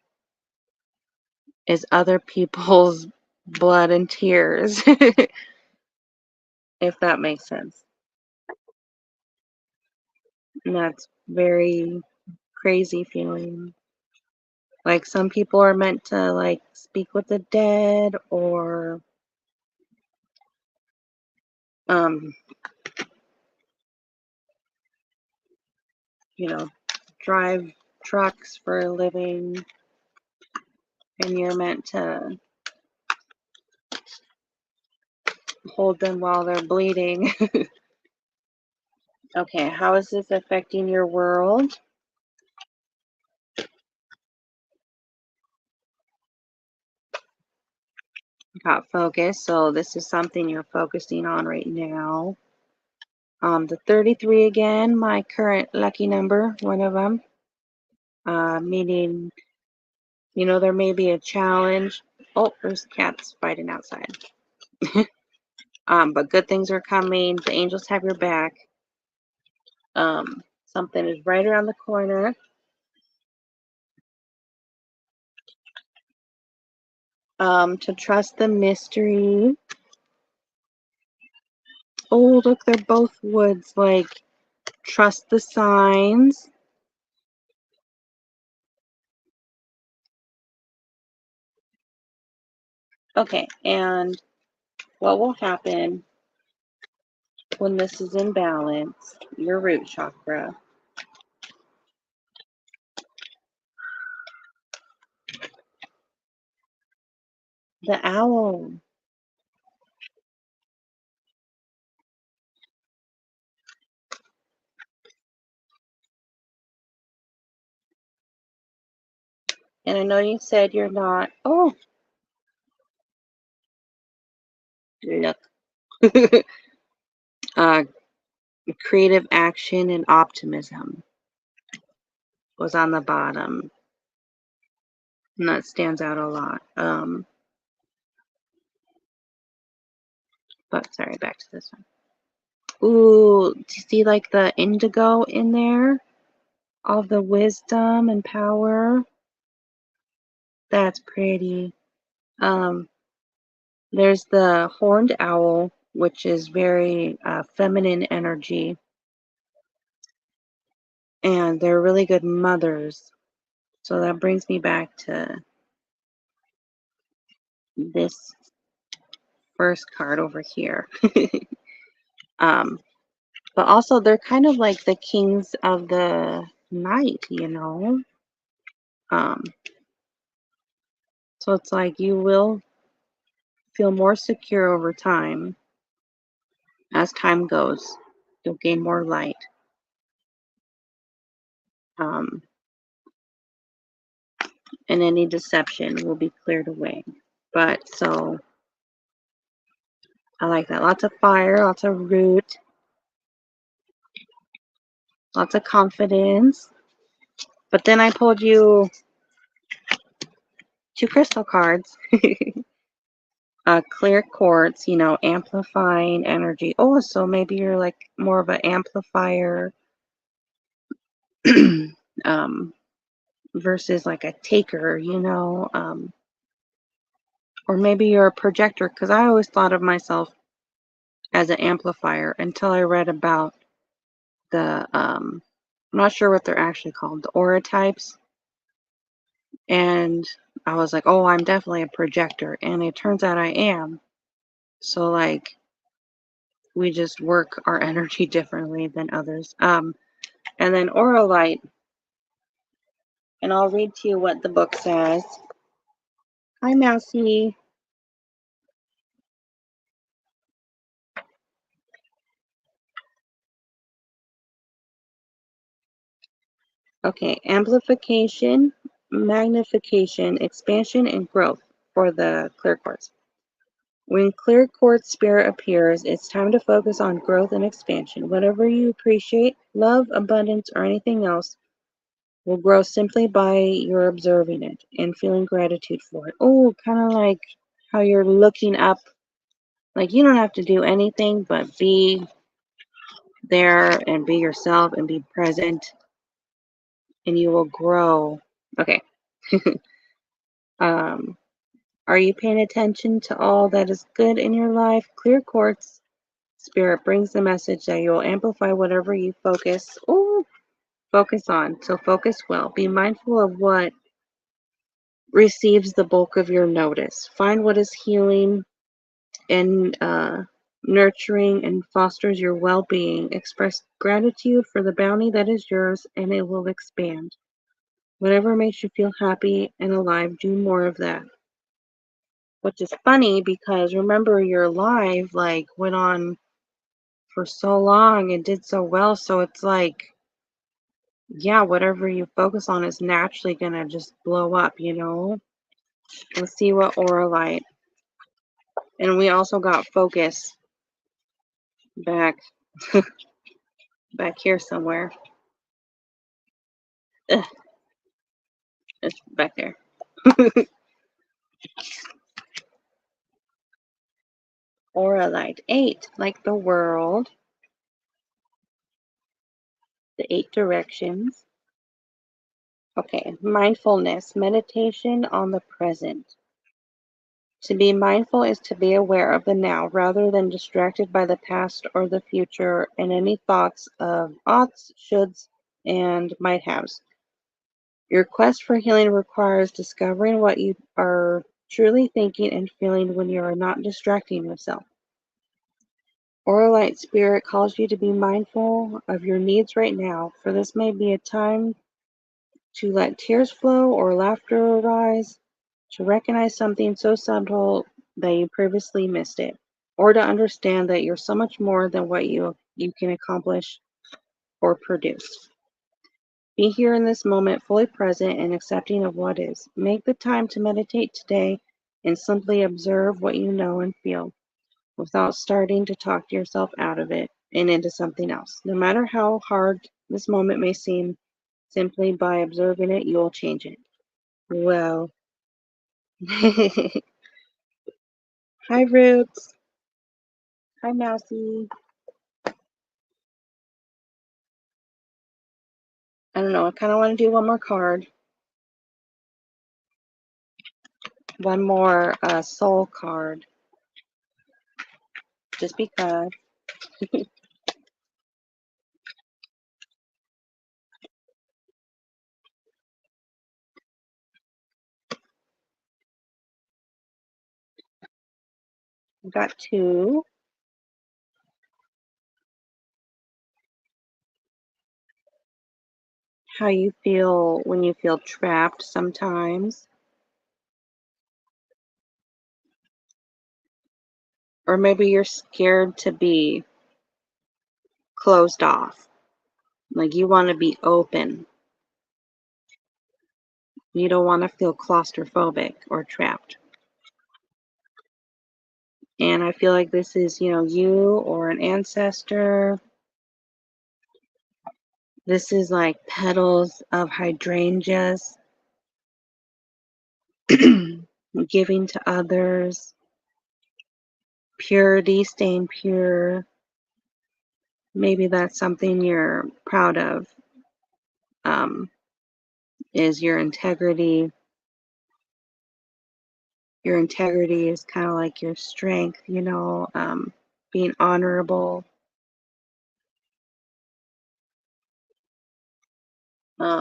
is other people's blood and tears, if that makes sense. And that's very crazy feeling. Like, some people are meant to like speak with the dead, or um, you know, drive trucks for a living, and you're meant to hold them while they're bleeding. Okay, how is this affecting your world? Got focus, so this is something you're focusing on right now. The 33 again, my current lucky number, one of them. Meaning, there may be a challenge. Oh, there's cats fighting outside. But good things are coming. The angels have your back. Something is right around the corner. To trust the mystery. Oh, look, they're both woods. Like, trust the signs. Okay, and what will happen when this is in balance? Your root chakra. The owl. And I know you said you're not. Oh, look. uh, creative action and optimism was on the bottom. And that stands out a lot. But sorry, back to this one. Ooh, do you see like the indigo in there? All the wisdom and power. That's pretty. Um, there's the horned owl, which is very feminine energy. And they're really good mothers. So that brings me back to this first card over here. um, but also, they're kind of like the kings of the night, you know? Um, so it's like you will feel more secure over time. As time goes, you'll gain more light. Um, and any deception will be cleared away. But so I like that. Lots of fire, lots of root, lots of confidence. But then I pulled you two crystal cards. Clear quartz, amplifying energy. Oh, so maybe you're like more of an amplifier um, versus like a taker, or maybe you're a projector, because I always thought of myself as an amplifier until I read about I'm not sure what they're actually called, the aura types. And I was like, oh, I'm definitely a projector. And it turns out I am. So, like, we just work our energy differently than others. And then aura light. And I'll read to you what the book says. Hi, Mousy. Okay, amplification, magnification, expansion, and growth for the clear quartz. When clear quartz spirit appears, it's time to focus on growth and expansion. Whatever you appreciate, love, abundance, or anything else will grow simply by your observing it and feeling gratitude for it. Oh, kind of like how you're looking up. Like you don't have to do anything but be there and be yourself and be present, and you will grow. Okay. um, are you paying attention to all that is good in your life? Clear quartz spirit brings the message that you will amplify whatever you focus on. So focus well. Be mindful of what receives the bulk of your notice. Find what is healing and nurturing and fosters your well-being. Express gratitude for the bounty that is yours, and it will expand. Whatever makes you feel happy and alive, do more of that. Which is funny because remember your live like went on for so long and did so well. So it's like, yeah, whatever you focus on is naturally gonna just blow up, you know? Let's see what aura light. And we also got focus back back here somewhere. Ugh, it's back there. Aura light 8, like the world, the 8 directions. Okay, mindfulness, meditation on the present. To be mindful is to be aware of the now rather than distracted by the past or the future and any thoughts of oughts, shoulds, and might haves. Your quest for healing requires discovering what you are truly thinking and feeling when you are not distracting yourself. Aura Light Spirit calls you to be mindful of your needs right now, for this may be a time to let tears flow or laughter arise, to recognize something so subtle that you previously missed it, or to understand that you're so much more than what you can accomplish or produce. Be here in this moment, fully present and accepting of what is. Make the time to meditate today and simply observe what you know and feel without starting to talk yourself out of it and into something else. No matter how hard this moment may seem, simply by observing it, you'll change it. Well, hi, Roots. Hi, Mousy. I don't know. I kind of want to do one more card. One more soul card. Just because. I've got two. How you feel when you feel trapped sometimes. Or maybe you're scared to be closed off. Like you want to be open. You don't want to feel claustrophobic or trapped. And I feel like this is, you or an ancestor. This is like petals of hydrangeas, giving to others, purity, staying pure. Maybe that's something you're proud of, is your integrity. Your integrity is kind of like your strength, being honorable.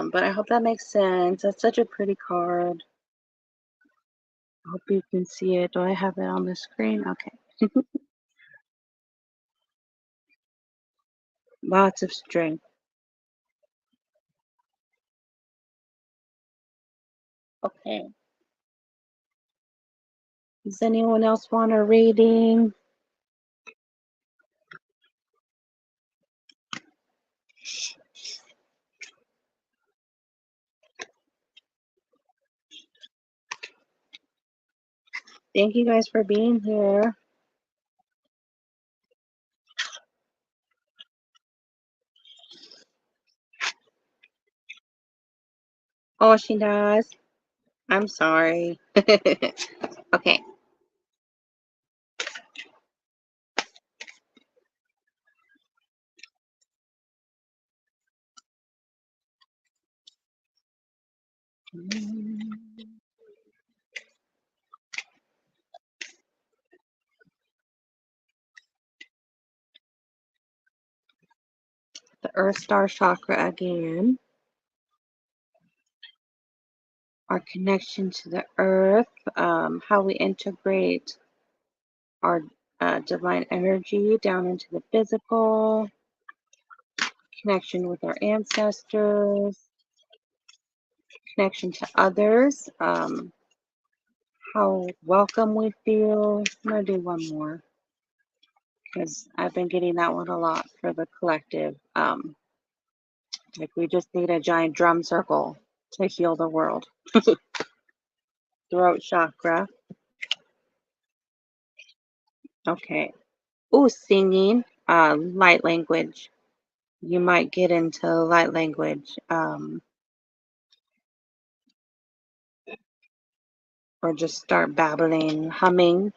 But I hope that makes sense. That's such a pretty card. I hope you can see it. Do I have it on the screen? Okay. Lots of strength. Okay. Does anyone else want a reading? Thank you guys for being here. Oh, she does. I'm sorry. Okay. The Earth Star Chakra again. Our connection to the earth, how we integrate our divine energy down into the physical, connection with our ancestors, connection to others, how welcome we feel. I'm going to do one more because I've been getting that one a lot for the collective. Like we just need a giant drum circle to heal the world. Throat chakra. Okay. Oh, singing. Light language. You might get into light language, or just start babbling, humming.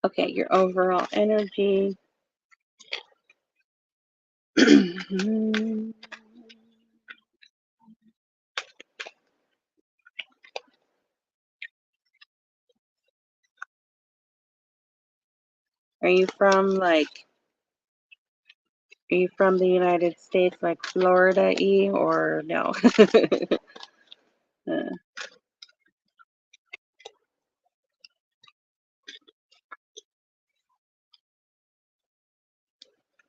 Okay, your overall energy. Are you from like Are you from the United States, like Florida E, or no?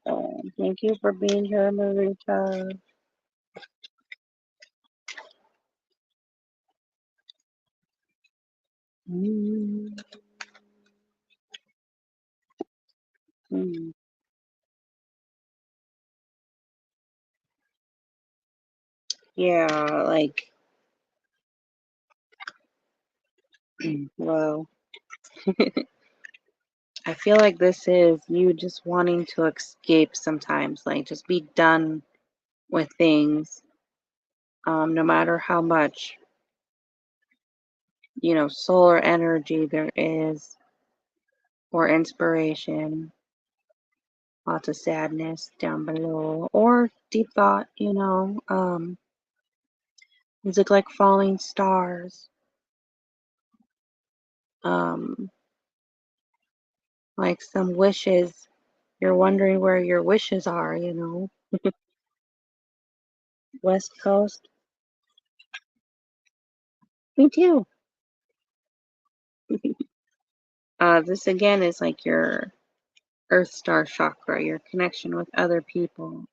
Uh, thank you for being here, Marita. Mm, mm. Yeah, like, well, I feel like this is you just wanting to escape sometimes, like just be done with things, no matter how much, solar energy there is, or inspiration, lots of sadness down below, or deep thought, music like falling stars, um, like some wishes. You're wondering where your wishes are. West Coast. Me too. This again is like your Earth Star chakra, your connection with other people.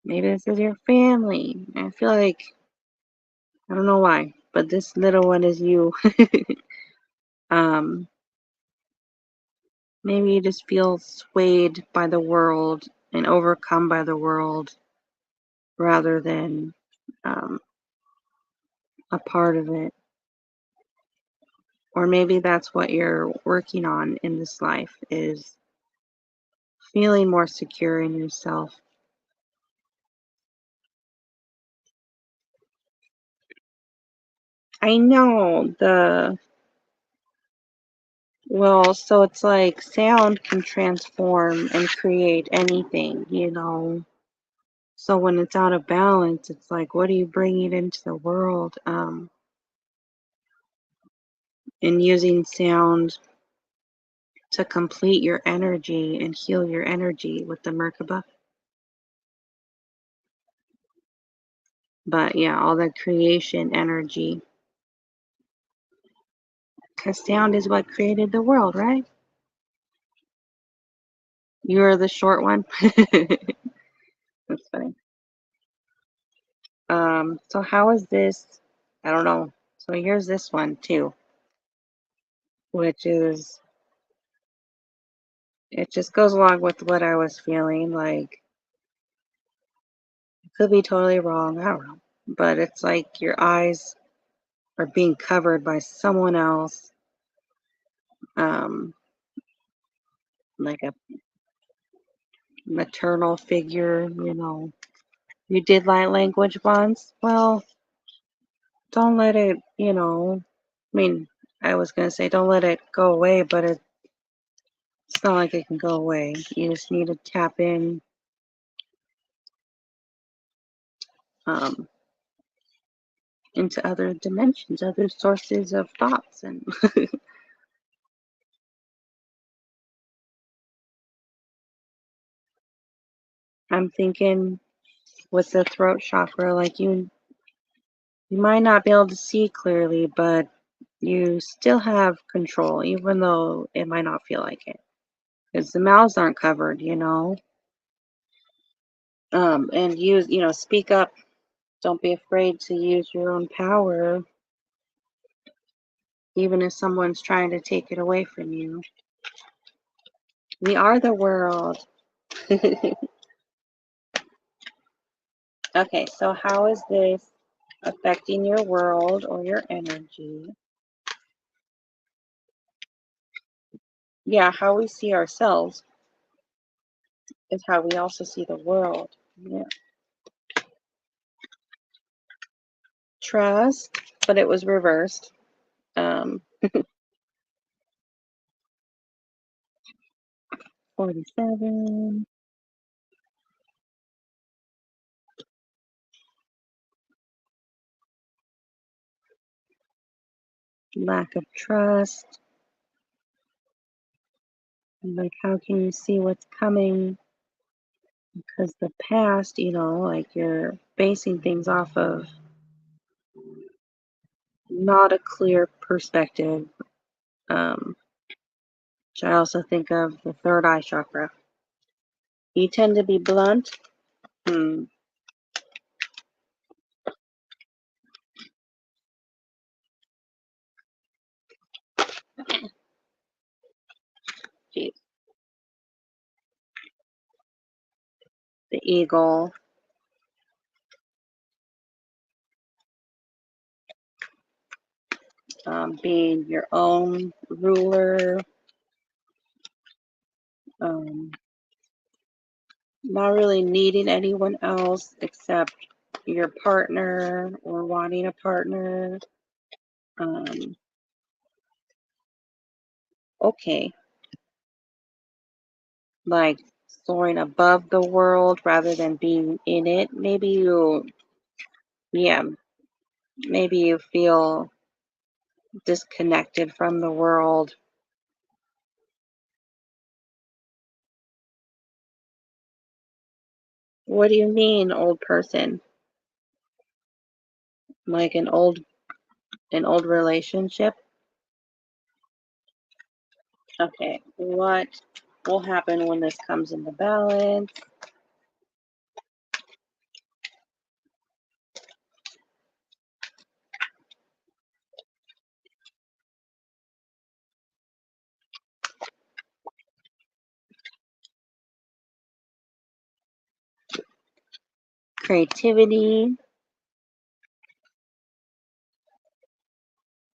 Maybe this is your family. I feel like, I don't know why, but this little one is you. um, Maybe you just feel swayed by the world and overcome by the world rather than um, a part of it. Or maybe that's what you're working on in this life is feeling more secure in yourself. I know well, so it's like sound can transform and create anything. So when it's out of balance, it's like, what are you bringing into the world? And using sound to complete your energy and heal your energy with the Merkaba. But yeah, all the creation energy. Because sound is what created the world, right? You're the short one. That's funny. So how is this? I don't know. So here's this one too, which is it just goes along with what I was feeling. Like it could be totally wrong. I don't know. But it's like your eyes are being covered by someone else. Um, like a maternal figure. You did light language once. Well, don't let it. I mean, I was gonna say don't let it go away, but it's not like it can go away. You just need to tap in um, into other dimensions, other sources of thoughts, and I'm thinking with the throat chakra, like you might not be able to see clearly, but you still have control, even though it might not feel like it, because the mouths aren't covered. And speak up. Don't be afraid to use your own power, even if someone's trying to take it away from you. We are the world. Okay, so how is this affecting your world or your energy? Yeah, how we see ourselves is how we also see the world. Yeah. Trust, but it was reversed. Um, 47, lack of trust. Like, how can you see what's coming? Because the past, like you're basing things off of not a clear perspective, which I also think of the third eye chakra. You tend to be blunt. Hmm. Geez. The eagle, being your own ruler, um, not really needing anyone else except your partner or wanting a partner. Um, okay, like soaring above the world rather than being in it. Yeah, maybe you feel disconnected from the world. What do you mean, old person? Like an old relationship? Okay, what will happen when this comes into balance? Creativity.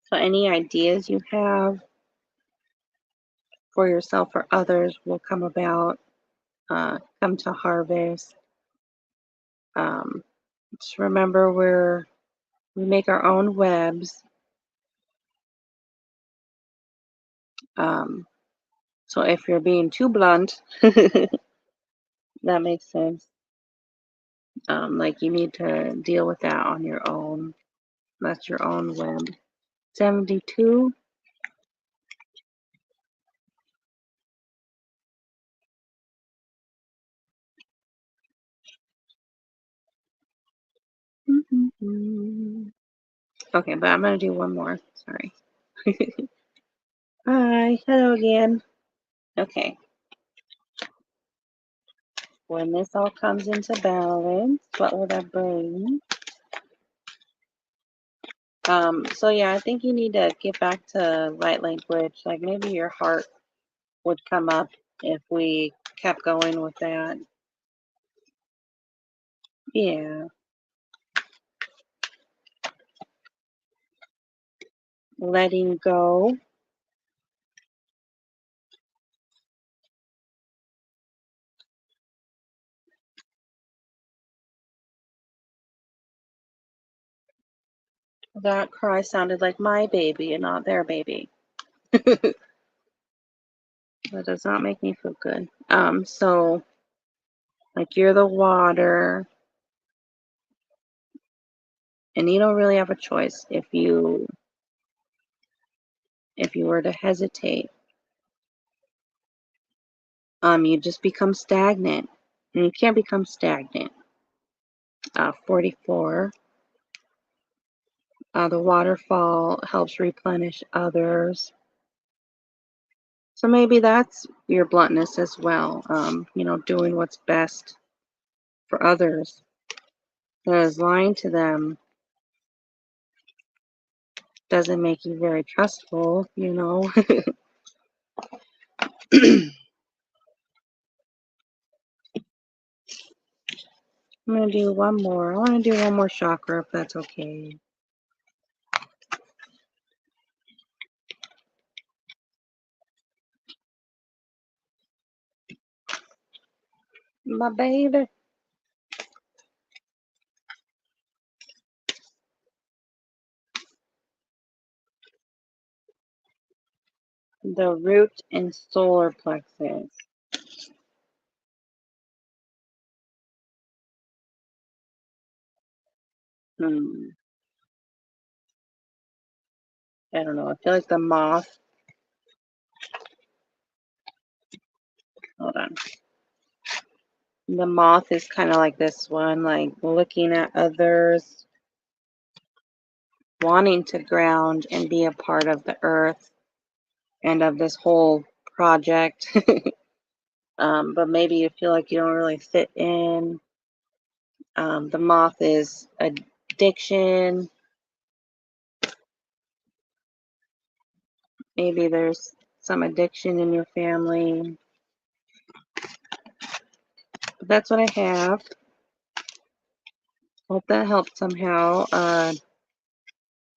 So any ideas you have for yourself or others will come about, come to harvest. Um, just remember we make our own webs. Um, so if you're being too blunt, that makes sense. Like you need to deal with that on your own. That's your own web. 72. Okay, but I'm going to do one more. Sorry. Hi. Hello again. Okay. When this all comes into balance, what will that bring? So yeah, I think you need to get back to light language. Like maybe your heart would come up if we kept going with that. Yeah. Letting go. That cry sounded like my baby and not their baby. That does not make me feel good. So like you're the water and you don't really have a choice if you were to hesitate. You just become stagnant. And you can't become stagnant. 44. The waterfall helps replenish others. So maybe that's your bluntness as well. Doing what's best for others. Because lying to them doesn't make you very trustful. I'm going to do one more. I want to do one more chakra if that's okay. My baby. The root and solar plexus. Hmm. I don't know. I feel like the moth. Hold on. The moth is kind of like this one, like looking at others, wanting to ground and be a part of the earth and of this whole project. But maybe you feel like you don't really fit in. The moth is addiction. Maybe there's some addiction in your family. But that's what I have. Hope that helped somehow.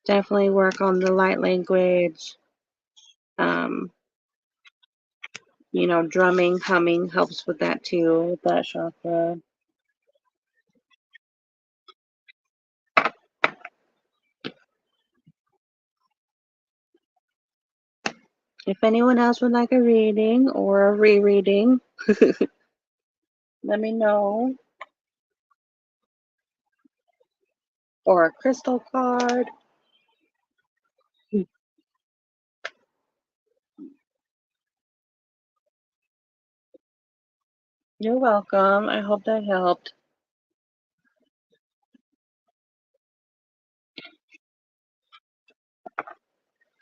Definitely work on the light language. Um, drumming, humming helps with that too, with that chakra. If anyone else would like a reading or a rereading, let me know. Or a crystal card. You're welcome. I hope that helped.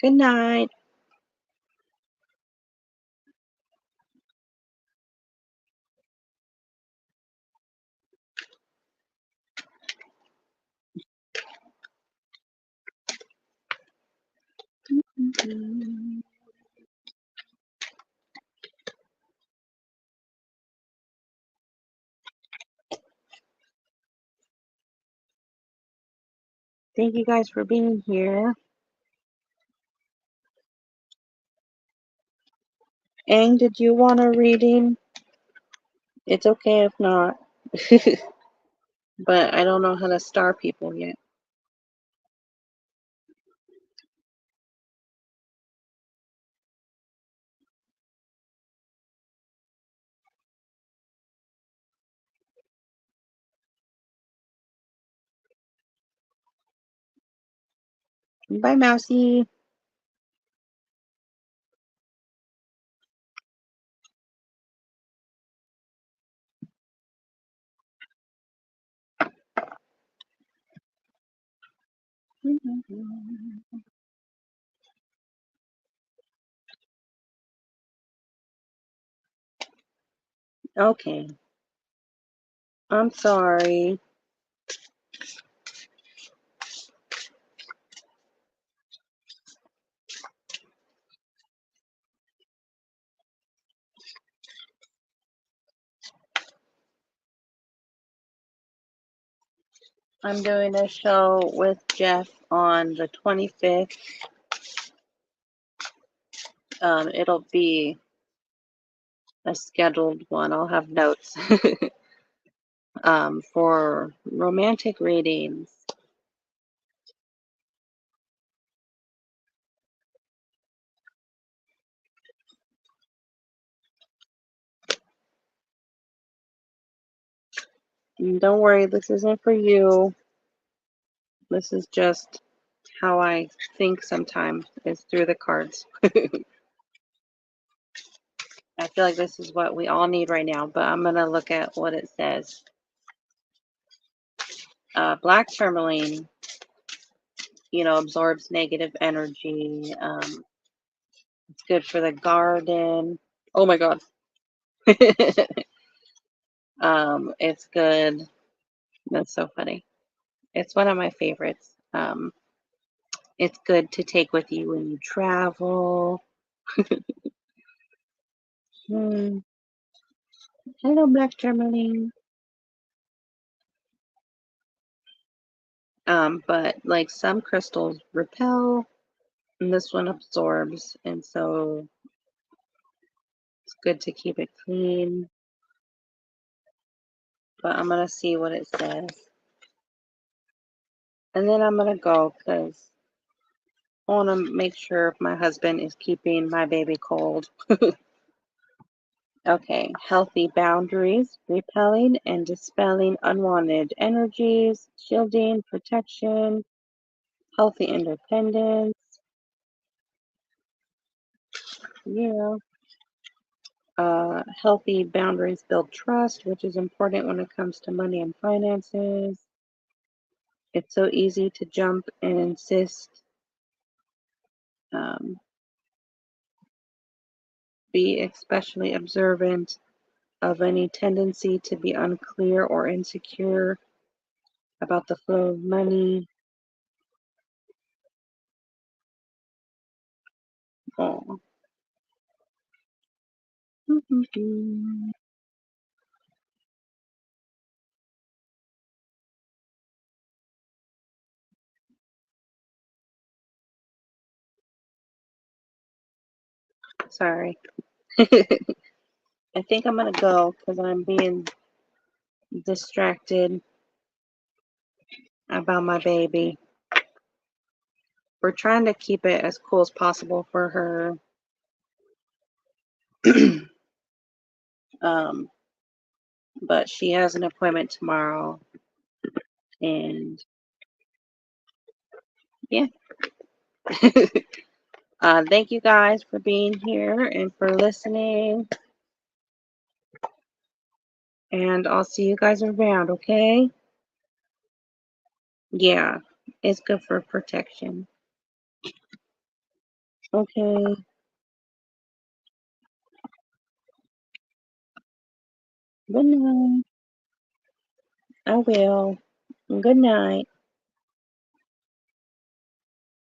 Good night. Thank you guys for being here. Ang, did you want a reading? It's okay if not. But I don't know how to star people yet. Bye, Mousy. Okay. I'm sorry. I'm doing a show with Jeff on the 25th. It'll be a scheduled one. I'll have notes for romantic readings. And don't worry, this isn't for you. This is just how I think sometimes is through the cards. I feel like this is what we all need right now, but I'm going to look at what it says. Black tourmaline, absorbs negative energy. It's good for the garden. Oh my God. It's good. That's so funny. It's one of my favorites. It's good to take with you when you travel. Hmm. Hello, black tourmaline. But like some crystals repel, and this one absorbs, and so it's good to keep it clean. But I'm gonna see what it says, and then I'm gonna go because I want to make sure my husband is keeping my baby cold. Okay, healthy boundaries, repelling and dispelling unwanted energies, shielding, protection, healthy independence. Yeah. Healthy boundaries build trust, which is important when it comes to money and finances. It's so easy to jump and insist. Um, be especially observant of any tendency to be unclear or insecure about the flow of money. Oh. Sorry. I think I'm gonna go because I'm being distracted about my baby. We're trying to keep it as cool as possible for her. um, but she has an appointment tomorrow, and yeah. Thank you guys for being here and for listening. And I'll see you guys around, okay? Yeah, it's good for protection. Okay, good night. I will. Good night.